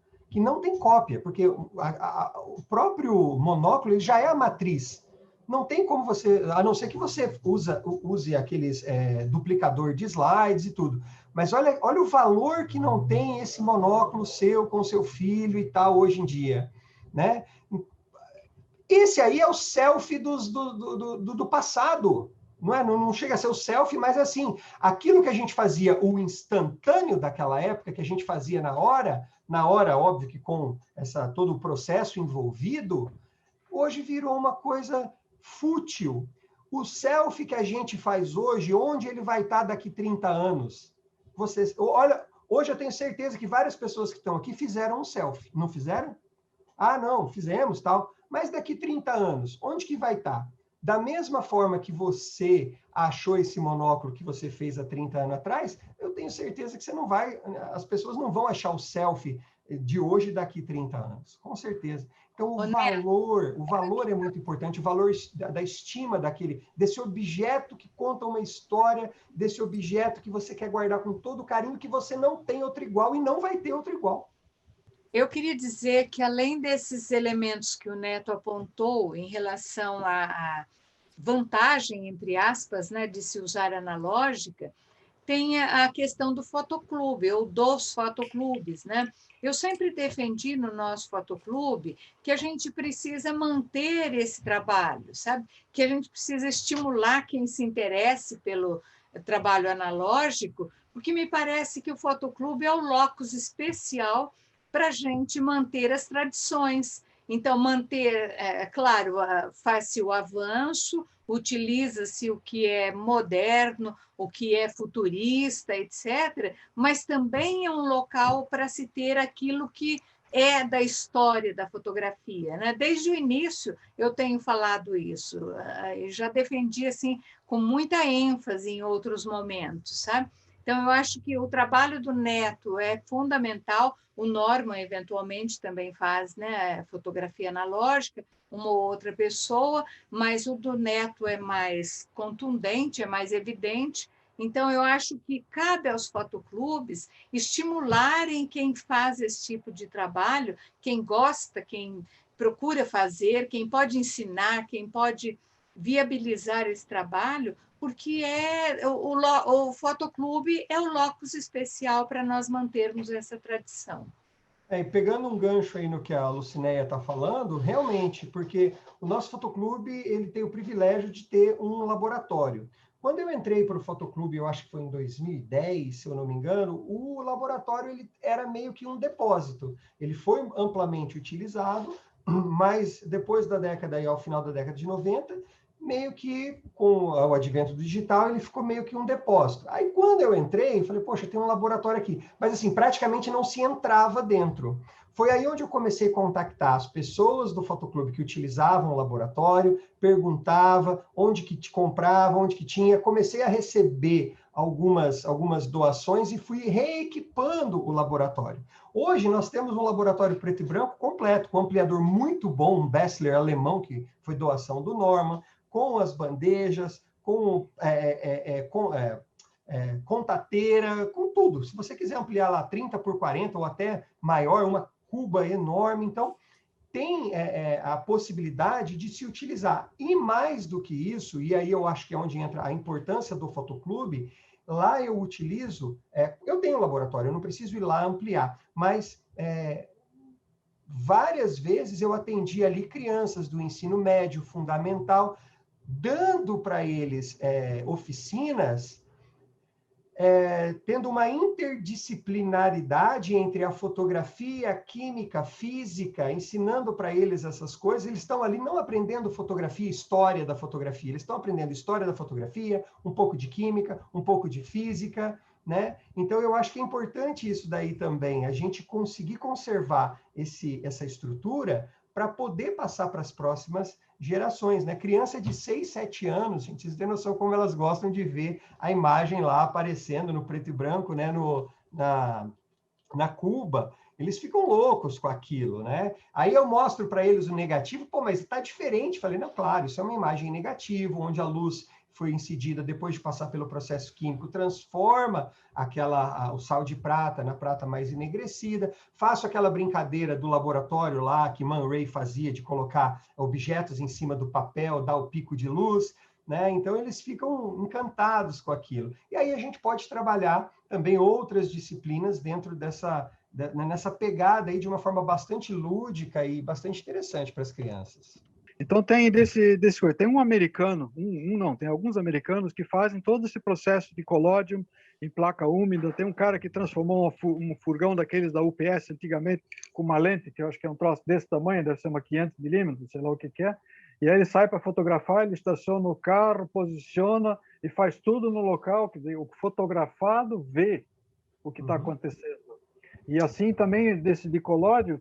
porque o próprio monóculo ele já é a matriz. Não tem como você, a não ser que você use aqueles duplicador de slides e tudo. Mas olha o valor que não tem esse monóculo seu com seu filho e tal hoje em dia, né? Esse aí é o selfie do passado, não é? Não chega a ser o selfie, mas assim, aquilo que a gente fazia, o instantâneo daquela época, que a gente fazia na hora, óbvio que com todo o processo envolvido, hoje virou uma coisa fútil. O selfie que a gente faz hoje, onde ele vai estar daqui 30 anos? Olha, hoje eu tenho certeza que várias pessoas que estão aqui fizeram um selfie, não fizeram? Ah, não, fizemos, tal. Mas daqui 30 anos, onde que vai estar? Da mesma forma que você achou esse monóculo que você fez há 30 anos atrás, eu tenho certeza que as pessoas não vão achar o selfie de hoje daqui 30 anos, com certeza. Então, o valor é muito importante, o valor da estima desse objeto que conta uma história, desse objeto que você quer guardar com todo carinho, que você não tem outro igual e não vai ter outro igual. Eu queria dizer que, além desses elementos que o Neto apontou em relação vantagem, entre aspas, né, de se usar analógica, tem a questão do fotoclube, ou dos fotoclubes, né? Eu sempre defendi no nosso fotoclube que a gente precisa manter esse trabalho, sabe? Que a gente precisa estimular quem se interesse pelo trabalho analógico, porque me parece que o fotoclube é o locus especial para a gente manter as tradições. Então, manter, claro, faz-se o avanço, utiliza-se o que é moderno, o que é futurista, etc., mas também é um local para se ter aquilo que é da história da fotografia, né? Desde o início eu tenho falado isso, já defendi assim com muita ênfase em outros momentos, sabe? Então eu acho que o trabalho do Neto é fundamental. O Norman eventualmente também faz, né, fotografia analógica, uma ou outra pessoa, mas o do Neto é mais contundente, é mais evidente. Então, eu acho que cabe aos fotoclubes estimularem quem faz esse tipo de trabalho, quem gosta, quem procura fazer, quem pode ensinar, quem pode viabilizar esse trabalho, porque o fotoclube é o locus especial para nós mantermos essa tradição. E pegando um gancho aí no que a Lucinéia está falando, realmente, porque o nosso fotoclube ele tem o privilégio de ter um laboratório. Quando eu entrei para o fotoclube, eu acho que foi em 2010, se eu não me engano, o laboratório ele era meio que um depósito. Ele foi amplamente utilizado, mas depois da década, aí, ao final da década de 90, meio que com o advento do digital, ele ficou meio que um depósito. Aí quando eu entrei, eu falei, poxa, tem um laboratório aqui. Mas assim, praticamente não se entrava dentro. Foi aí onde eu comecei a contactar as pessoas do fotoclube que utilizavam o laboratório, perguntava onde que te comprava, onde que tinha, comecei a receber algumas doações e fui reequipando o laboratório. Hoje nós temos um laboratório preto e branco completo, com um ampliador muito bom, um Bessler alemão, que foi doação do Norman, com as bandejas, com contateira, com tudo. Se você quiser ampliar lá 30 por 40 ou até maior, uma cuba enorme, então tem a possibilidade de se utilizar. E mais do que isso, e aí eu acho que é onde entra a importância do fotoclube, lá eu utilizo, eu tenho um laboratório, eu não preciso ir lá ampliar, mas várias vezes eu atendi ali crianças do ensino médio, fundamental, dando para eles oficinas, tendo uma interdisciplinaridade entre a fotografia, a química, a física, ensinando para eles essas coisas. Eles estão ali não aprendendo fotografia, história da fotografia, eles estão aprendendo história da fotografia, um pouco de química, um pouco de física, né? Então, eu acho que é importante isso daí também, a gente conseguir conservar essa estrutura para poder passar para as próximas gerações, né? Criança de 6, 7 anos, gente, vocês têm noção como elas gostam de ver a imagem lá aparecendo no preto e branco, né? Na cuba, eles ficam loucos com aquilo, né? Aí eu mostro para eles o negativo, pô, mas está diferente. Falei, não, claro, isso é uma imagem negativa, onde a luz foi incidida depois de passar pelo processo químico, transforma o sal de prata na prata mais enegrecida. Faço aquela brincadeira do laboratório lá, que Man Ray fazia, de colocar objetos em cima do papel, dar o pico de luz, né? Então, eles ficam encantados com aquilo. E aí a gente pode trabalhar também outras disciplinas dentro nessa pegada aí de uma forma bastante lúdica e bastante interessante para as crianças. Então tem tem um americano, tem alguns americanos que fazem todo esse processo de collodium em placa úmida. Tem um cara que transformou um furgão daqueles da UPS antigamente com uma lente, que eu acho que é um troço desse tamanho, deve ser uma 500 milímetros, sei lá o que é. E aí ele sai para fotografar, ele estaciona o carro, posiciona e faz tudo no local, quer dizer, o fotografado vê o que está acontecendo. E assim também, desse de collodium,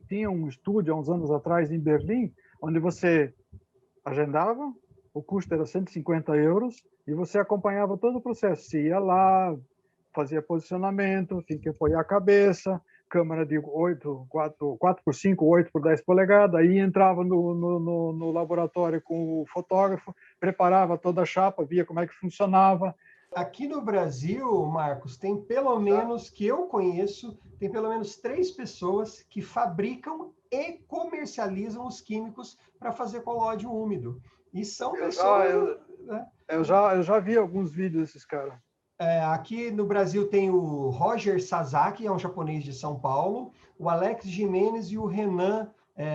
tinha um estúdio há uns anos atrás em Berlim, onde você agendava, o custo era 150 euros, e você acompanhava todo o processo. Você ia lá, fazia posicionamento, tinha que apoiar a cabeça, câmera de 4x5, 8x10 polegadas, aí entrava no laboratório com o fotógrafo, preparava toda a chapa, via como é que funcionava. Aqui no Brasil, Marcos, tem pelo menos, que eu conheço, tem pelo menos 3 pessoas que fabricam e comercializam os químicos para fazer collodium úmido. E são pessoas... né? Eu já vi alguns vídeos desses caras. Aqui no Brasil tem o Roger Sasaki, é um japonês de São Paulo, o Alex Jimenez e o Renan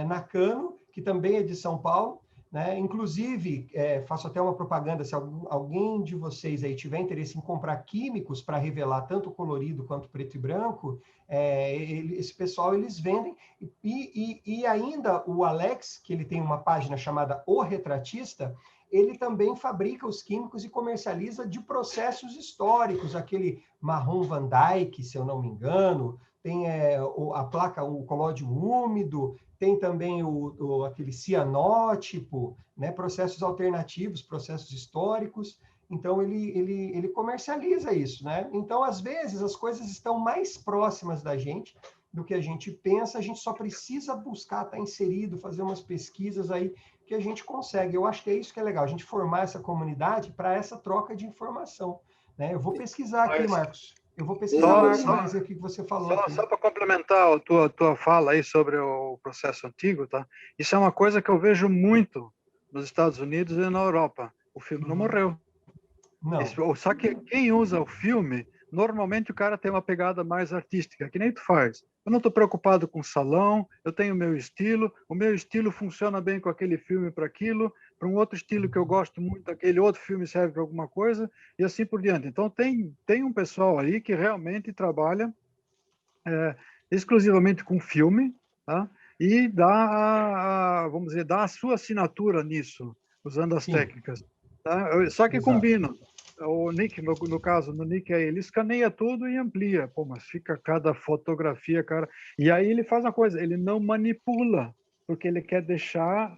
Nakano, que também é de São Paulo. Né? Inclusive, faço até uma propaganda, se alguém de vocês aí tiver interesse em comprar químicos para revelar tanto colorido quanto preto e branco, esse pessoal eles vendem. E ainda o Alex, que ele tem uma página chamada O Retratista, ele também fabrica os químicos e comercializa de processos históricos, aquele marrom Van Dyke, se eu não me engano, tem a placa, o colóide úmido, tem também aquele cianótipo, né? Processos alternativos, processos históricos. Então, ele comercializa isso, né? Então, às vezes, as coisas estão mais próximas da gente do que a gente pensa, a gente só precisa buscar estar inserido, fazer umas pesquisas aí que a gente consegue. Eu acho que é isso que é legal, a gente formar essa comunidade para essa troca de informação. Né? Eu vou pesquisar aqui, Marcos. Eu vou pesquisar mais o que você falou. Só para complementar a tua fala aí sobre o processo antigo, tá? Isso é uma coisa que eu vejo muito nos Estados Unidos e na Europa. O filme não morreu. Não. Só que quem usa o filme, normalmente o cara tem uma pegada mais artística, que nem tu faz. Eu não estou preocupado com salão, eu tenho o meu estilo funciona bem com aquele filme para aquilo, para um outro estilo que eu gosto muito, aquele outro filme serve para alguma coisa, e assim por diante. Então, tem um pessoal aí que realmente trabalha exclusivamente com filme, tá? E vamos dizer, dá a sua assinatura nisso, usando as técnicas. Tá? Só que combina. O Nick, no caso, no Nick aí, ele escaneia tudo e amplia. Pô, mas fica cada fotografia, cara. E aí ele faz uma coisa, ele não manipula, porque ele quer deixar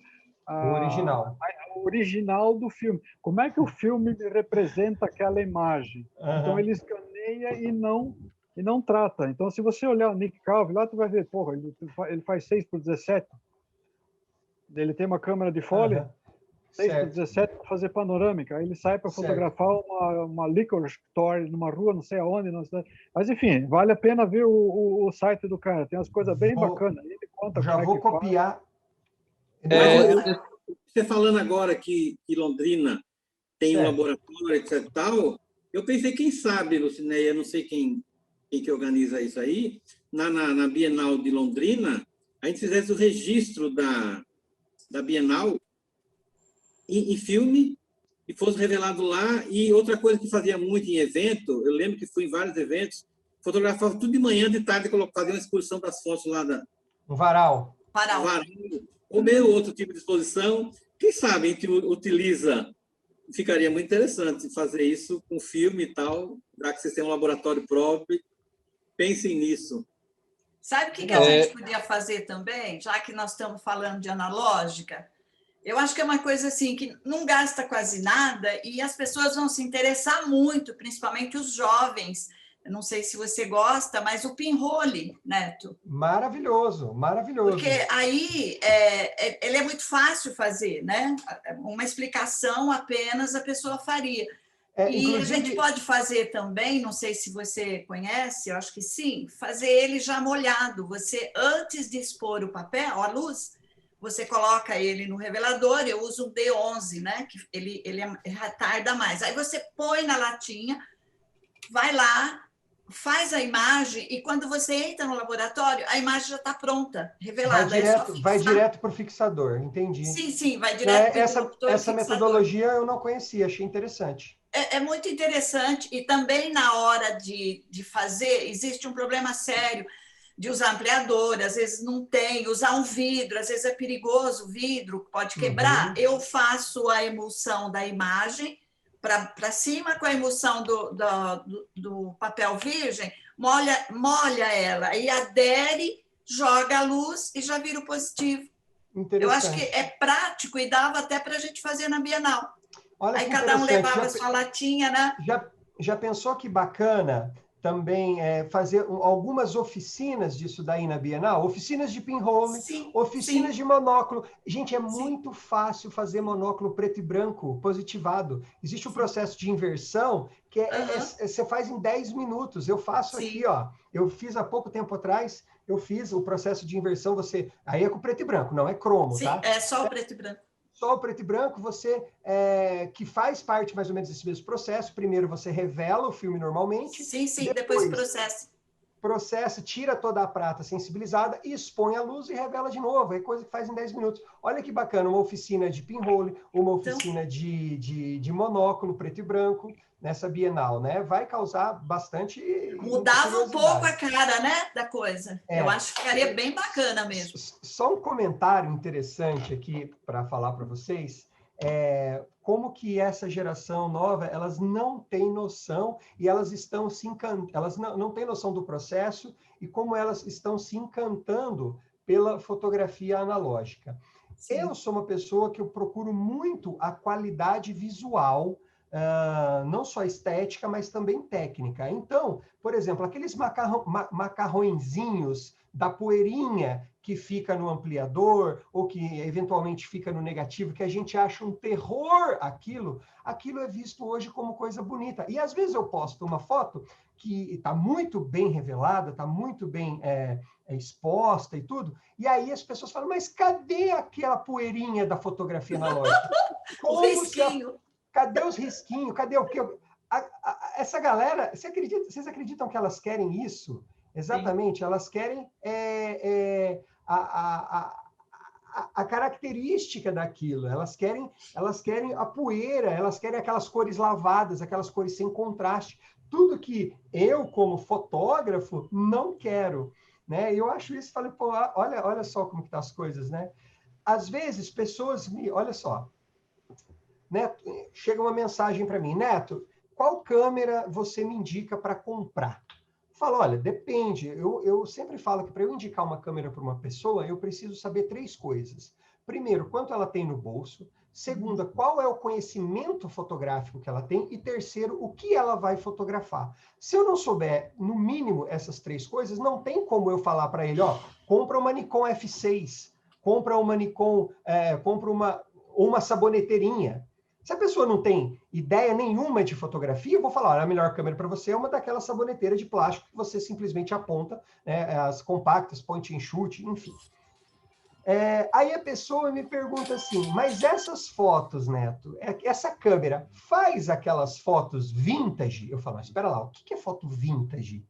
o original do filme. Como é que o filme representa aquela imagem? Então ele escaneia e não trata. Então, se você olhar o Nick Calvi, lá tu vai ver, porra, ele faz 6:17. Ele tem uma câmera de folha. 6:17 para fazer panorâmica. Aí ele sai para fotografar uma liquor store numa rua, não sei aonde. Mas, enfim, vale a pena ver o site do cara. Tem umas coisas bem bacanas. Ele conta já vou copiar. Você falando agora que Londrina tem um laboratório, etc. Tal, eu pensei, quem sabe, Lucinéia, não sei quem que organiza isso aí, na Bienal de Londrina, a gente fizesse o registro da Bienal em filme e fosse revelado lá. E outra coisa que fazia muito em evento, eu lembro que fui em vários eventos, fotografava tudo de manhã, de tarde, fazia uma exposição das fotos lá no varal. Ou mesmo outro tipo de exposição. Quem sabe a gente utiliza, ficaria muito interessante fazer isso com filme e tal, já que vocês têm um laboratório próprio, pensem nisso. Sabe o que a gente podia fazer também, já que nós estamos falando de analógica? Eu acho que é uma coisa assim que não gasta quase nada e as pessoas vão se interessar muito, principalmente os jovens. Eu não sei se você gosta, mas o pinhole, Neto. Maravilhoso, maravilhoso. Porque aí ele é muito fácil fazer, né? Uma explicação apenas a pessoa faria. E a gente pode fazer também, não sei se você conhece, eu acho que sim, fazer ele já molhado. Você, antes de expor o papel, a luz, você coloca ele no revelador, eu uso um D11, né? Que ele retarda mais. Aí você põe na latinha, vai lá, faz a imagem, e quando você entra no laboratório, a imagem já está pronta, revelada. Vai direto para o fixador, entendi. Sim, vai direto para o fixador. Essa metodologia eu não conhecia, achei interessante. É muito interessante, e também na hora de fazer, existe um problema sério de usar ampliador, às vezes não tem, usar um vidro, às vezes é perigoso, o vidro pode quebrar. Eu faço a emulsão da imagem para cima com a emulsão do papel virgem, molha ela e adere, joga a luz e já vira o positivo. Eu acho que é prático e dava até para a gente fazer na Bienal. Olha, aí cada um levava a sua latinha, né? Já pensou que bacana também fazer algumas oficinas disso daí na Bienal? Oficinas de pinhole, oficinas de monóculo. Gente, é muito fácil fazer monóculo preto e branco positivado. Existe um processo de inversão que você faz em 10 minutos. Eu faço aqui, ó. Eu fiz há pouco tempo atrás, eu fiz o processo de inversão. Aí é com preto e branco, não é cromo, tá? É só o preto e branco. Só o preto e branco, você que faz parte mais ou menos desse mesmo processo. Primeiro você revela o filme normalmente. Sim, depois processa, tira toda a prata sensibilizada, expõe a luz e revela de novo. É coisa que faz em 10 minutos. Olha que bacana, uma oficina de pinhole, uma oficina de monóculo preto e branco nessa Bienal, né? Vai causar bastante... Mudava um pouco a cara, né, da coisa. Eu acho que ficaria bem bacana mesmo. Só um comentário interessante aqui para falar para vocês. Como que essa geração nova, elas não têm noção e elas estão se encantando, elas não têm noção do processo e como elas estão se encantando pela fotografia analógica. Sim. Eu sou uma pessoa que eu procuro muito a qualidade visual, não só estética, mas também técnica. Então, por exemplo, aqueles macarrõezinhos da poeirinha que fica no ampliador ou que eventualmente fica no negativo, que a gente acha um terror aquilo é visto hoje como coisa bonita. E às vezes eu posto uma foto que está muito bem revelada, está muito bem exposta e tudo, e aí as pessoas falam, mas cadê aquela poeirinha da fotografia analógica? O risquinho. Cadê os risquinhos? Cadê o que? Essa galera, vocês acreditam que elas querem isso? Exatamente, sim. Elas querem a característica daquilo, elas querem a poeira, elas querem aquelas cores lavadas, aquelas cores sem contraste, tudo que eu, como fotógrafo, não quero. Né? Eu acho isso, falei, pô, olha só como que tá as coisas, né? Às vezes, pessoas olha só, Neto, chega uma mensagem para mim, Neto, qual câmera você me indica para comprar? Falo, olha, depende. Eu sempre falo que para eu indicar uma câmera para uma pessoa, eu preciso saber 3 coisas. Primeiro, quanto ela tem no bolso. Segunda, qual é o conhecimento fotográfico que ela tem. E terceiro, o que ela vai fotografar. Se eu não souber, no mínimo, essas 3 coisas, não tem como eu falar para ele, ó, compra uma Nikon F6, compra uma Nikon, compra uma saboneteirinha. Se a pessoa não tem ideia nenhuma de fotografia, eu vou falar, olha, a melhor câmera para você é uma daquelas saboneteiras de plástico que você simplesmente aponta, né, as compactas, point and shoot, enfim. Aí a pessoa me pergunta assim, mas essas fotos, Neto, essa câmera faz aquelas fotos vintage? Eu falo, mas espera lá, o que é foto vintage?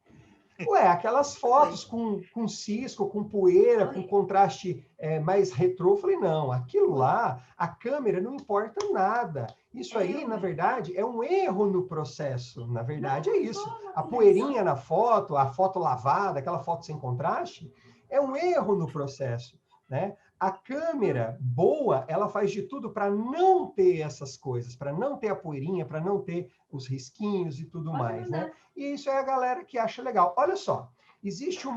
Ué, aquelas fotos com cisco, com poeira, com contraste mais retrô. Eu falei, não, aquilo lá, a câmera não importa nada. Isso aí, na verdade, é um erro no processo. Na verdade, é isso. A poeirinha na foto, a foto lavada, aquela foto sem contraste, é um erro no processo, né? A câmera boa, ela faz de tudo para não ter essas coisas, para não ter a poeirinha, para não ter os risquinhos e tudo mais, né? E isso é a galera que acha legal. Olha só, existe um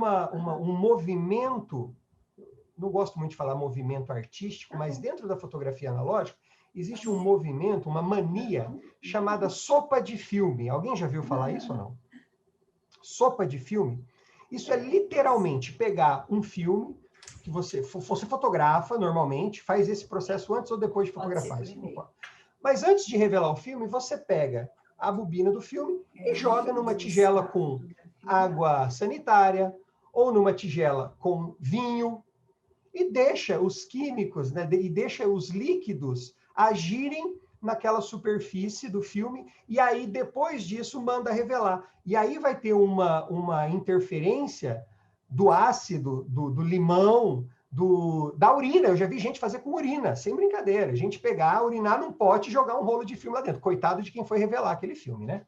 movimento, não gosto muito de falar movimento artístico, mas dentro da fotografia analógica, existe um movimento, uma mania chamada sopa de filme. Alguém já viu falar isso ou não? Sopa de filme? Isso é literalmente pegar um filme que você fotografa normalmente, faz esse processo antes ou depois de fotografar. Mas antes de revelar o filme, você pega a bobina do filme e joga numa tigela com água sanitária ou numa tigela com vinho e deixa os químicos, né, e deixa os líquidos agirem naquela superfície do filme e aí, depois disso, manda revelar. E aí vai ter uma interferência do ácido, do limão, da urina. Eu já vi gente fazer com urina, sem brincadeira. A gente pegar, urinar num pote e jogar um rolo de filme lá dentro. Coitado de quem foi revelar aquele filme, né?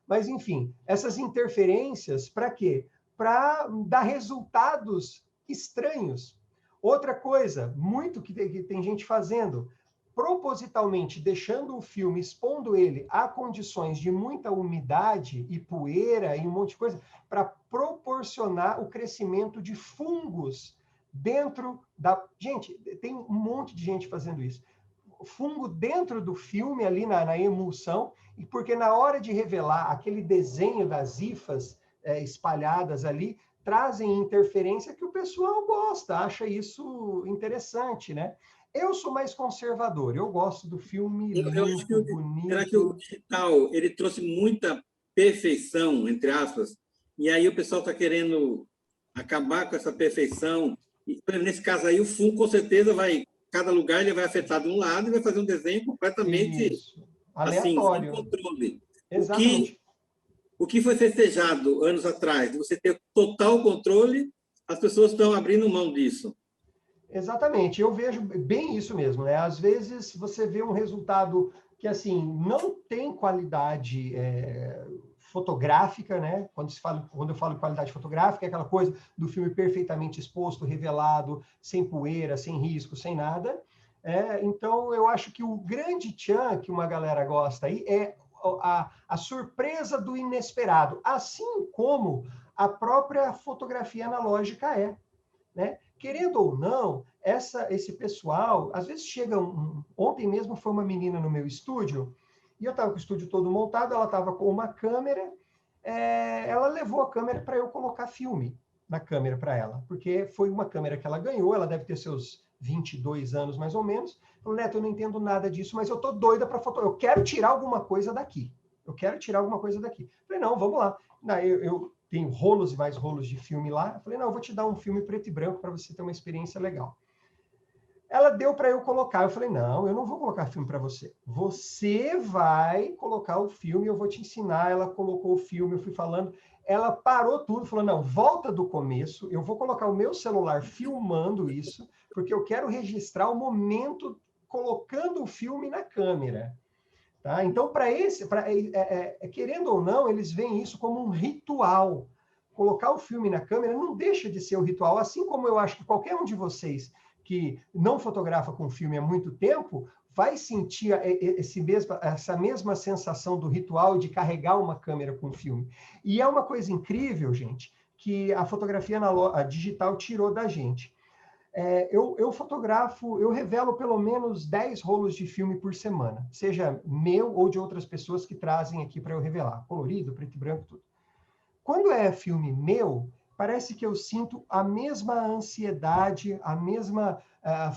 Mas, enfim, essas interferências, para quê? Para dar resultados estranhos. Outra coisa, muito que tem gente fazendo, propositalmente deixando o filme, expondo ele a condições de muita umidade e poeira e um monte de coisa, para proporcionar o crescimento de fungos dentro da... Gente, tem um monte de gente fazendo isso. Fungo dentro do filme, ali na emulsão, e porque na hora de revelar aquele desenho das hifas espalhadas ali, trazem interferência que o pessoal gosta, acha isso interessante, né? Eu sou mais conservador, eu gosto do filme limpo, bonito. Será que o digital ele trouxe muita perfeição, entre aspas, e aí o pessoal está querendo acabar com essa perfeição? E, nesse caso aí, o fungo com certeza vai cada lugar ele vai afetar de um lado e vai fazer um desenho completamente assim, sem controle. Exatamente. O que foi festejado anos atrás, de você ter total controle, as pessoas estão abrindo mão disso. Exatamente, eu vejo bem isso mesmo, né? Às vezes você vê um resultado que, assim, não tem qualidade fotográfica, né? Quando eu falo de qualidade fotográfica, é aquela coisa do filme perfeitamente exposto, revelado, sem poeira, sem risco, sem nada. Então, eu acho que o grande tchan que uma galera gosta aí é a surpresa do inesperado, assim como a própria fotografia analógica é, né? Querendo ou não, esse pessoal, às vezes chega ontem mesmo foi uma menina no meu estúdio, e eu estava com o estúdio todo montado, ela estava com uma câmera, ela levou a câmera para eu colocar filme na câmera para ela, porque foi uma câmera que ela ganhou, ela deve ter seus 22 anos mais ou menos. Falou, Neto, eu não entendo nada disso, mas eu tô doida para fotografar, eu quero tirar alguma coisa daqui. Falei, não, vamos lá. Eu tenho rolos e mais rolos de filme lá. Eu falei, não, eu vou te dar um filme preto e branco para você ter uma experiência legal. Ela deu para eu colocar. Eu falei, não, eu não vou colocar filme para você. Você vai colocar o filme, eu vou te ensinar. Ela colocou o filme, eu fui falando. Ela parou tudo, falou, não, volta do começo, eu vou colocar o meu celular filmando isso, porque eu quero registrar o momento colocando o filme na câmera. Tá? Então, querendo ou não, eles veem isso como um ritual. Colocar o filme na câmera não deixa de ser um ritual, assim como eu acho que qualquer um de vocês que não fotografa com filme há muito tempo vai sentir essa mesma sensação do ritual de carregar uma câmera com filme. E é uma coisa incrível, gente, que a fotografia digital tirou da gente. Eu fotografo, eu revelo pelo menos 10 rolos de filme por semana, seja meu ou de outras pessoas que trazem aqui para eu revelar, colorido, preto e branco, tudo. Quando é filme meu, parece que eu sinto a mesma ansiedade, a mesma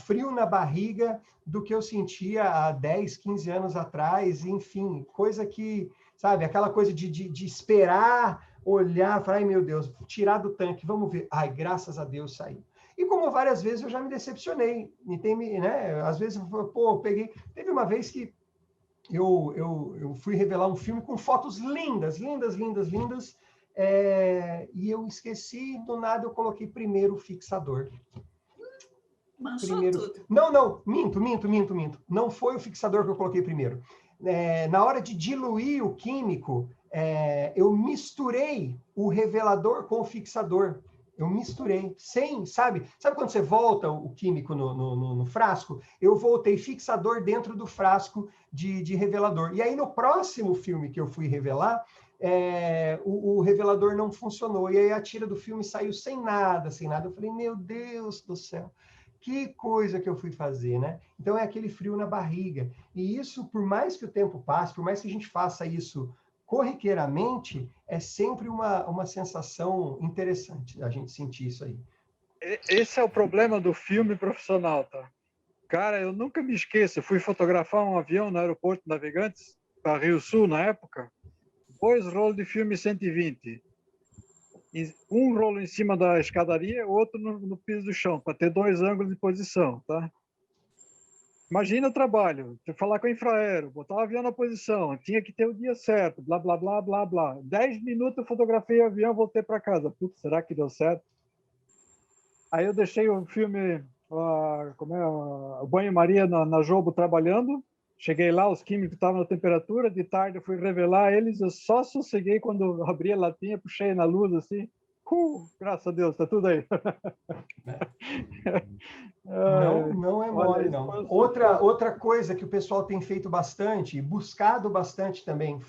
frio na barriga do que eu sentia há 10, 15 anos atrás, enfim, coisa que, sabe, aquela coisa de esperar, olhar, falar, ai meu Deus, tirar do tanque, vamos ver, ai, graças a Deus saiu. E como várias vezes eu já me decepcionei, né? Às vezes, peguei... Teve uma vez que eu fui revelar um filme com fotos lindas, e eu esqueci, do nada eu coloquei primeiro o fixador. Manchou tudo. Não, minto. Não foi o fixador que eu coloquei primeiro. Na hora de diluir o químico, eu misturei o revelador com o fixador. Eu misturei, sabe quando você volta o químico no frasco? Eu voltei fixador dentro do frasco de revelador. E aí, no próximo filme que eu fui revelar, o revelador não funcionou. E aí, a tira do filme saiu sem nada. Eu falei, meu Deus do céu, que coisa que eu fui fazer, né? Então, é aquele frio na barriga. E isso, por mais que o tempo passe, por mais que a gente faça isso corriqueiramente, é sempre uma sensação interessante a gente sentir isso aí. Esse é o problema do filme profissional, tá? Cara, eu nunca me esqueço, eu fui fotografar um avião no aeroporto Navegantes, para Rio Sul, na época, 2 rolos de filme 120. Um rolo em cima da escadaria, outro no piso do chão, para ter 2 ângulos de posição, tá? Imagina o trabalho, falar com o infraero, botar o avião na posição, tinha que ter o dia certo, blá, blá, blá, blá, blá. 10 minutos eu fotografei o avião, voltei para casa. Putz, será que deu certo? Aí eu deixei o filme, o banho-maria na Jobo trabalhando, cheguei lá, os químicos estavam na temperatura, de tarde eu fui revelar eles, eu só sosseguei quando abri a latinha, puxei na luz assim, graças a Deus, tá tudo aí. Não é mole, não. Outra coisa que o pessoal tem feito bastante, buscado bastante também,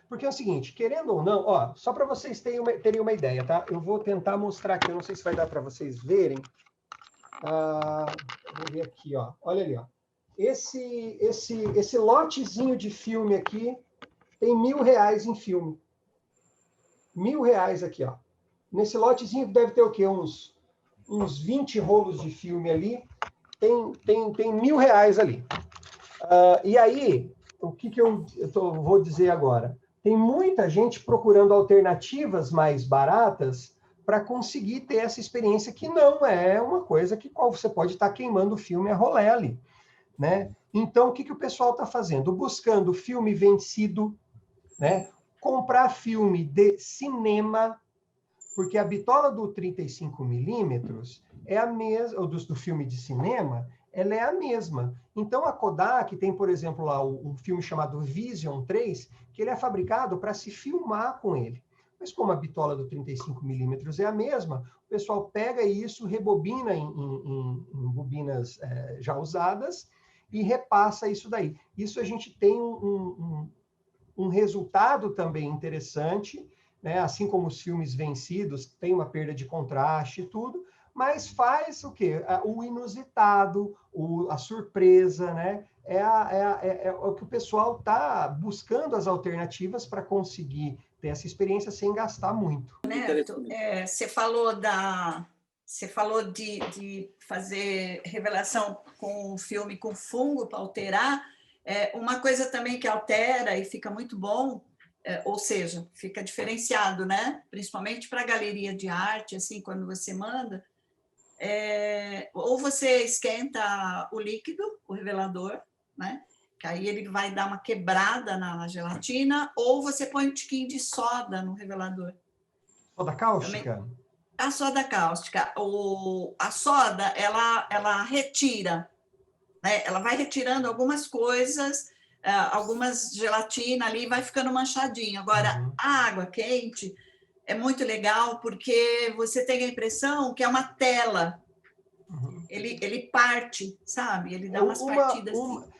porque é o seguinte, querendo ou não, só para vocês terem uma ideia, tá? Eu vou tentar mostrar aqui, eu não sei se vai dar para vocês verem. Vou ver aqui, ó. Olha ali, ó. Esse lotezinho de filme aqui tem R$1.000 em filme. R$1.000 aqui, ó. Nesse lotezinho deve ter o quê? Uns 20 rolos de filme ali. Tem R$1.000 ali. E aí, o que eu vou dizer agora? Tem muita gente procurando alternativas mais baratas para conseguir ter essa experiência que não é uma coisa que qual você pode estar queimando o filme a rolé ali, né? Então, o que o pessoal está fazendo? Buscando filme vencido, né? Comprar filme de cinema, porque a bitola do 35mm é a mesma, ou do filme de cinema, ela é a mesma. Então, a Kodak tem, por exemplo, lá um filme chamado Vision 3, que ele é fabricado para se filmar com ele. Mas como a bitola do 35mm é a mesma, o pessoal pega isso, rebobina em bobinas já usadas e repassa isso daí. Isso a gente tem um resultado também interessante, né? Assim como os filmes vencidos, tem uma perda de contraste e tudo, mas faz o quê? O inusitado, a surpresa, né? É o que o pessoal está buscando as alternativas para conseguir ter essa experiência sem gastar muito. Neto, você falou de fazer revelação com o filme com fungo para alterar. Uma coisa também que altera e fica muito bom, ou seja, fica diferenciado, né? Principalmente para a galeria de arte, assim, quando você manda, ou você esquenta o líquido, o revelador, né? Que aí ele vai dar uma quebrada na gelatina, ou você põe um tiquinho de soda no revelador. Soda cáustica? Também, a soda cáustica. A soda, ela retira, né? Ela vai retirando algumas coisas, algumas gelatina ali, vai ficando manchadinho. Agora, a água quente é muito legal, porque você tem a impressão que é uma tela. Ele parte, sabe? Ele dá umas partidas assim.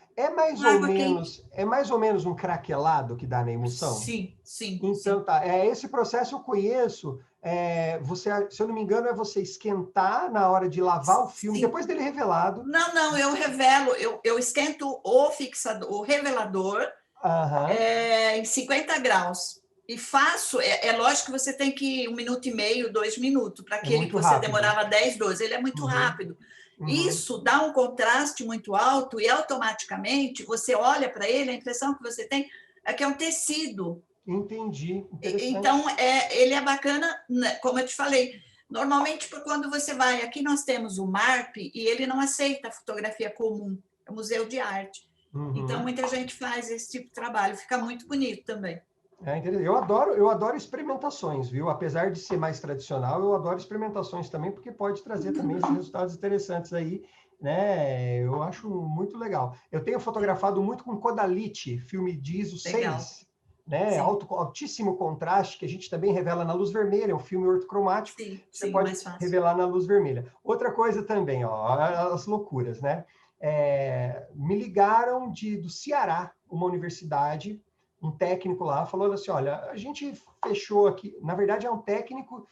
É mais ou menos um craquelado que dá na emulsão? Sim, sim. Então, sim. tá. Esse processo eu conheço. Se eu não me engano, é você esquentar na hora de lavar o filme, depois dele revelado. Não, eu revelo, eu esquento o revelador em 50 graus. E faço, lógico que você tem que 1 minuto e meio, 2 minutos, para aquele que você demorava 10, 12, ele é muito rápido. Isso dá um contraste muito alto e automaticamente você olha para ele, a impressão que você tem é que é um tecido. Entendi. Então, ele é bacana, como eu te falei, normalmente quando você vai, aqui nós temos o MARP e ele não aceita fotografia comum, é museu de arte. Então, muita gente faz esse tipo de trabalho, fica muito bonito também. Eu adoro experimentações, viu? Apesar de ser mais tradicional, eu adoro experimentações também, porque pode trazer também esses resultados interessantes aí, né? Eu acho muito legal. Eu tenho fotografado muito com Kodalite, filme de ISO 6, né? Altíssimo contraste, que a gente também revela na luz vermelha, é um filme ortocromático, você pode revelar na luz vermelha. Outra coisa também, ó, as loucuras, né? Me ligaram do Ceará, uma universidade, um técnico lá falou assim, olha, a gente fechou aqui, na verdade é um técnico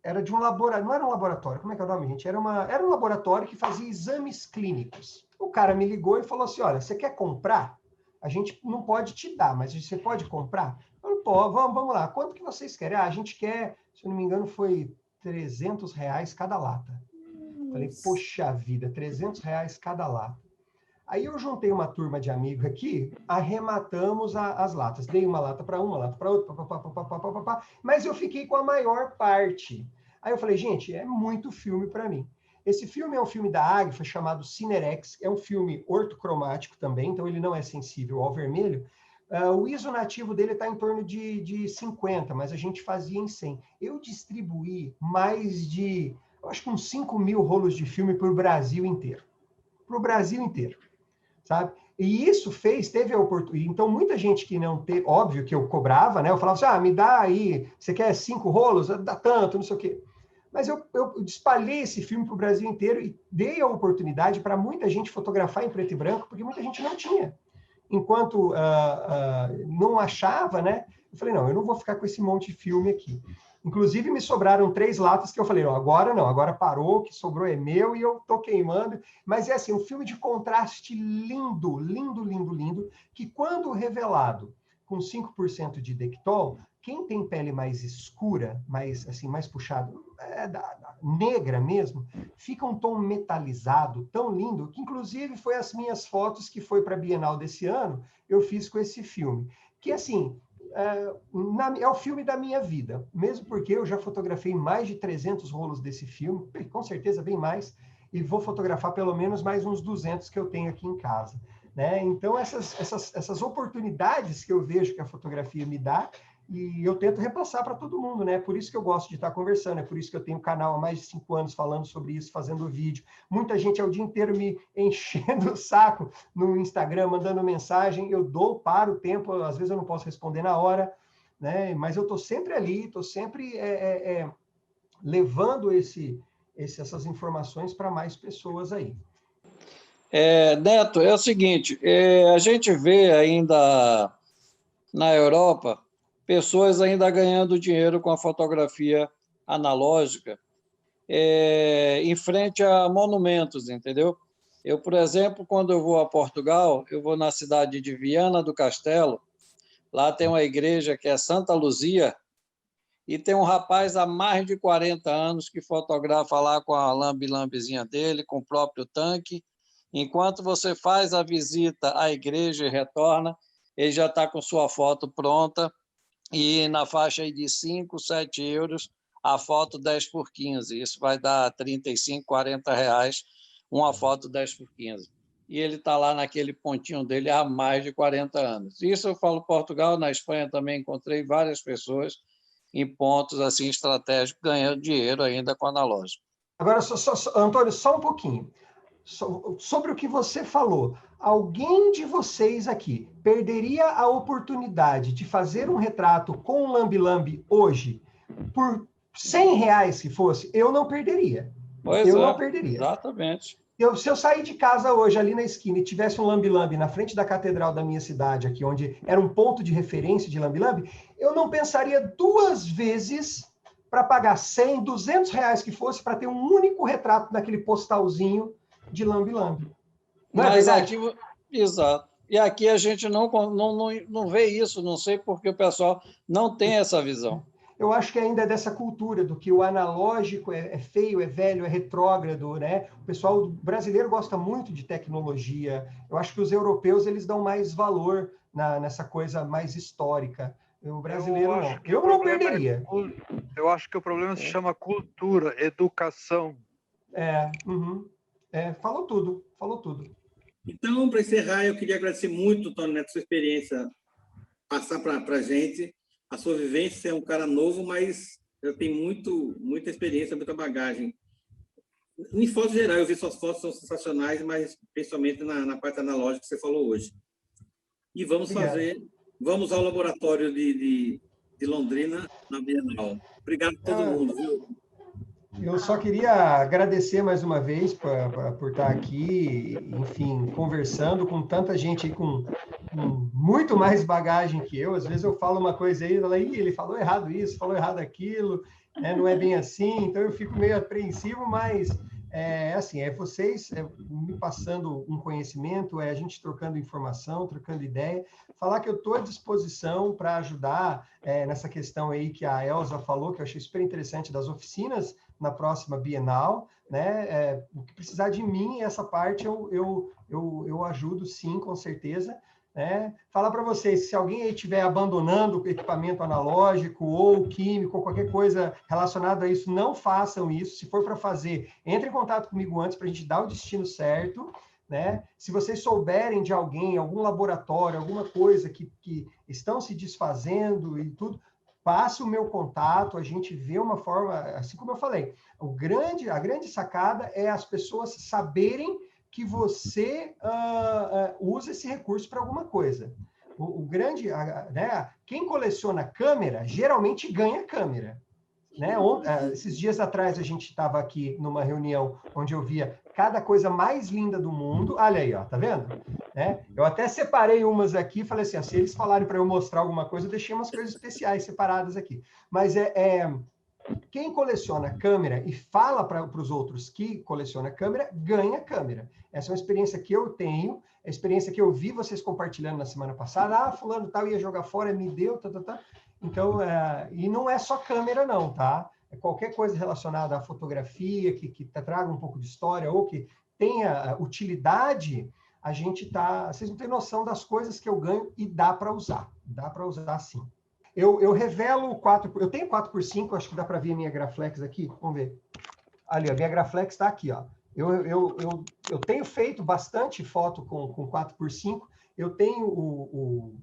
era de um laboratório, não era um laboratório, como é que é o nome, gente? Era um laboratório que fazia exames clínicos. O cara me ligou e falou assim, olha, você quer comprar? A gente não pode te dar, mas você pode comprar? Eu falei, vamos lá, quanto que vocês querem? A gente quer, se eu não me engano, foi R$300 cada lata. Falei, poxa vida, R$300 cada lata. Aí eu juntei uma turma de amigos aqui, arrematamos as latas. Dei uma lata para uma lata para outra, mas eu fiquei com a maior parte. Aí eu falei, gente, é muito filme para mim. Esse filme é um filme da Agfa chamado Cinerex, é um filme ortocromático também, então ele não é sensível ao vermelho. O ISO nativo dele está em torno de 50, mas a gente fazia em 100. Eu distribuí mais de, acho que uns 5.000 rolos de filme para o Brasil inteiro. Para o Brasil inteiro. Sabe? E isso teve a oportunidade. Então, muita gente que não teve, óbvio que eu cobrava, né? Eu falava assim, me dá aí, você quer 5 rolos? Dá tanto, não sei o quê. Mas eu espalhei esse filme para o Brasil inteiro e dei a oportunidade para muita gente fotografar em preto e branco, porque muita gente não tinha. Enquanto não achava, né? Eu falei, não, eu não vou ficar com esse monte de filme aqui. Inclusive, me sobraram 3 latas que eu falei, não, agora parou, o que sobrou é meu e eu tô queimando. Mas é assim, um filme de contraste lindo, lindo, lindo, lindo, que quando revelado com 5% de Dectol, quem tem pele mais escura, mais puxada, negra mesmo, fica um tom metalizado tão lindo, que inclusive foi as minhas fotos que foi para a Bienal desse ano, eu fiz com esse filme. Que assim, é o filme da minha vida, mesmo porque eu já fotografei mais de 300 rolos desse filme, com certeza bem mais, e vou fotografar pelo menos mais uns 200 que eu tenho aqui em casa, né? Então, essas oportunidades que eu vejo que a fotografia me dá, e eu tento repassar para todo mundo, né? Por isso que eu gosto de estar conversando, é por isso que eu tenho um canal há mais de 5 anos falando sobre isso, fazendo vídeo. Muita gente é o dia inteiro me enchendo o saco no Instagram, mandando mensagem, eu paro o tempo, às vezes eu não posso responder na hora, né? Mas eu estou sempre ali, estou sempre levando essas informações para mais pessoas aí. Neto, é o seguinte, a gente vê ainda na Europa pessoas ainda ganhando dinheiro com a fotografia analógica em frente a monumentos, entendeu? Eu, por exemplo, quando eu vou a Portugal, eu vou na cidade de Viana do Castelo, lá tem uma igreja que é Santa Luzia, e tem um rapaz há mais de 40 anos que fotografa lá com a lambe-lambezinha dele, com o próprio tanque. Enquanto você faz a visita à igreja e retorna, ele já está com sua foto pronta, e na faixa aí de 5, 7 euros, a foto 10 por 15. Isso vai dar 35, 40 reais, uma foto 10 por 15. E ele está lá naquele pontinho dele há mais de 40 anos. Isso eu falo Portugal, na Espanha também encontrei várias pessoas em pontos assim estratégicos ganhando dinheiro ainda com analógico. Agora, Antônio, só um pouquinho. Sobre o que você falou, alguém de vocês aqui perderia a oportunidade de fazer um retrato com um lambe-lambe hoje por 100 reais se fosse? Eu não perderia. Não perderia. Exatamente. Se eu sair de casa hoje, ali na esquina, e tivesse um lambe-lambe na frente da catedral da minha cidade, aqui, onde era um ponto de referência de lambe-lambe, eu não pensaria 2 vezes para pagar 100, 200 reais que fosse para ter um único retrato naquele postalzinho de lambe-lambe. Mas aqui, exato. E aqui a gente não vê isso, não sei porque o pessoal não tem essa visão. Eu acho que ainda é dessa cultura do que o analógico é feio, é velho, é retrógrado, né? O pessoal brasileiro gosta muito de tecnologia. Eu acho que os europeus eles dão mais valor nessa coisa mais histórica. O brasileiro não. Eu não perderia. Eu acho que o problema se chama cultura, educação. Falou tudo, falou tudo. Então, para encerrar, eu queria agradecer muito, Tony Neto, sua experiência, passar para a gente. A sua vivência é um cara novo, mas eu tenho muita experiência, muita bagagem. Em fotos geral, eu vi suas fotos, são sensacionais, mas principalmente na parte analógica que você falou hoje. E vamos ao laboratório de Londrina, na Bienal. Obrigado a todo mundo, viu? Eu só queria agradecer mais uma vez por estar aqui, enfim, conversando com tanta gente aí com muito mais bagagem que eu. Às vezes eu falo uma coisa aí, ele falou errado isso, falou errado aquilo, né? Não é bem assim, então eu fico meio apreensivo, mas vocês me passando um conhecimento, a gente trocando informação, trocando ideia, falar que eu estou à disposição para ajudar nessa questão aí que a Elza falou, que eu achei super interessante, das oficinas na próxima Bienal, né? O que precisar de mim, essa parte eu ajudo sim, com certeza. Falar para vocês, se alguém aí estiver abandonando o equipamento analógico ou químico ou qualquer coisa relacionada a isso, não façam isso. Se for para fazer, entre em contato comigo antes para a gente dar o destino certo, né? Se vocês souberem de alguém, algum laboratório, alguma coisa que estão se desfazendo e tudo, passe o meu contato, a gente vê uma forma, assim como eu falei, a grande sacada é as pessoas saberem que você usa esse recurso para alguma coisa. Quem coleciona câmera, geralmente ganha câmera. Né? Esses dias atrás, a gente estava aqui numa reunião onde eu via cada coisa mais linda do mundo. Olha aí, ó, tá vendo? Eu até separei umas aqui, falei assim, se eles falarem para eu mostrar alguma coisa, eu deixei umas coisas especiais separadas aqui. Mas quem coleciona câmera e fala para os outros que coleciona câmera, ganha câmera. Essa é uma experiência que eu tenho, a experiência que eu vi vocês compartilhando na semana passada. Fulano tal ia jogar fora, me deu, tá. Então, e não é só câmera não, tá? É qualquer coisa relacionada à fotografia, que traga um pouco de história, ou que tenha utilidade, vocês não têm noção das coisas que eu ganho e dá para usar sim. Eu revelo 4... Eu tenho 4x5, acho que dá para ver a minha Graflex aqui. Vamos ver. Ali, a minha Graflex está aqui, ó. Eu tenho feito bastante foto com 4x5. Eu tenho o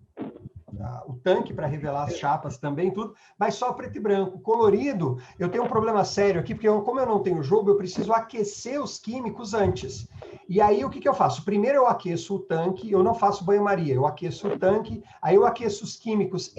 tanque para revelar as chapas também, tudo, mas só preto e branco. Colorido, eu tenho um problema sério aqui, porque como eu não tenho jogo, eu preciso aquecer os químicos antes. E aí, o que eu faço? Primeiro eu aqueço o tanque, eu não faço banho-maria, eu aqueço o tanque, aí eu aqueço os químicos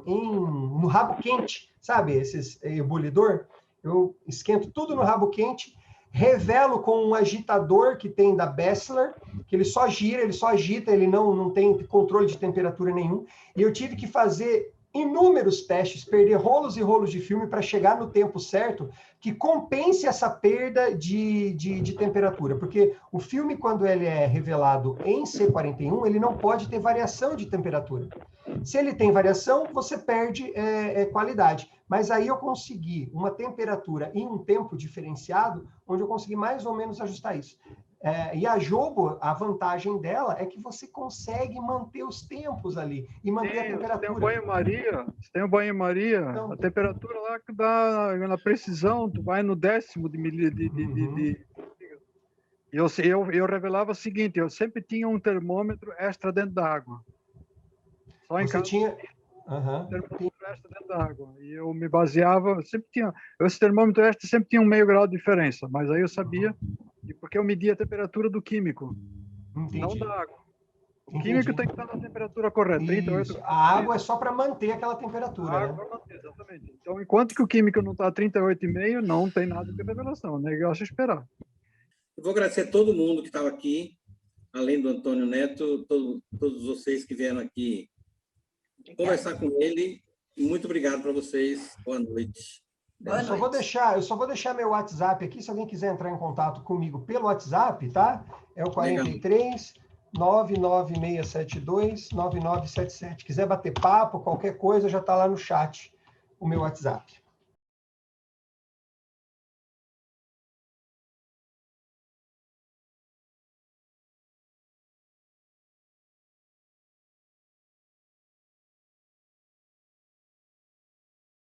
no rabo quente, sabe? Esses ebulidor. Eu esquento tudo no rabo quente, revelo com um agitador que tem da Bessler, que ele só gira, ele só agita, ele não tem controle de temperatura nenhum. E eu tive que fazer inúmeros testes, perder rolos e rolos de filme para chegar no tempo certo que compense essa perda de temperatura. Porque o filme, quando ele é revelado em C41, ele não pode ter variação de temperatura. Se ele tem variação, você perde qualidade. Mas aí eu consegui uma temperatura e um tempo diferenciado, onde eu consegui mais ou menos ajustar isso. E a Jobo, a vantagem dela é que você consegue manter os tempos ali e manter a temperatura. Tem o banho-maria, então, a temperatura lá que dá na precisão, tu vai no 10º de milímetro. Eu revelava o seguinte, eu sempre tinha um termômetro extra dentro da água. Só em casa. Tinha... termômetro extra dentro da água. E eu me baseava, sempre tinha, esse termômetro extra sempre tinha um meio grau de diferença, mas aí eu sabia, porque eu media a temperatura do químico, não da água. O químico tem que estar na temperatura correta. 38. A água é só para manter aquela temperatura. A água para manter, exatamente. Então, enquanto que o químico não está a 38,5, não tem nada de revelação, né? Eu acho esperar. Eu vou agradecer a todo mundo que estava aqui, além do Antônio Neto, todos vocês que vieram aqui conversar com ele. Muito obrigado para vocês. Boa noite. Eu só vou deixar meu WhatsApp aqui, se alguém quiser entrar em contato comigo pelo WhatsApp, tá? É o 43 99672 9977. Quiser bater papo, qualquer coisa, já está lá no chat o meu WhatsApp.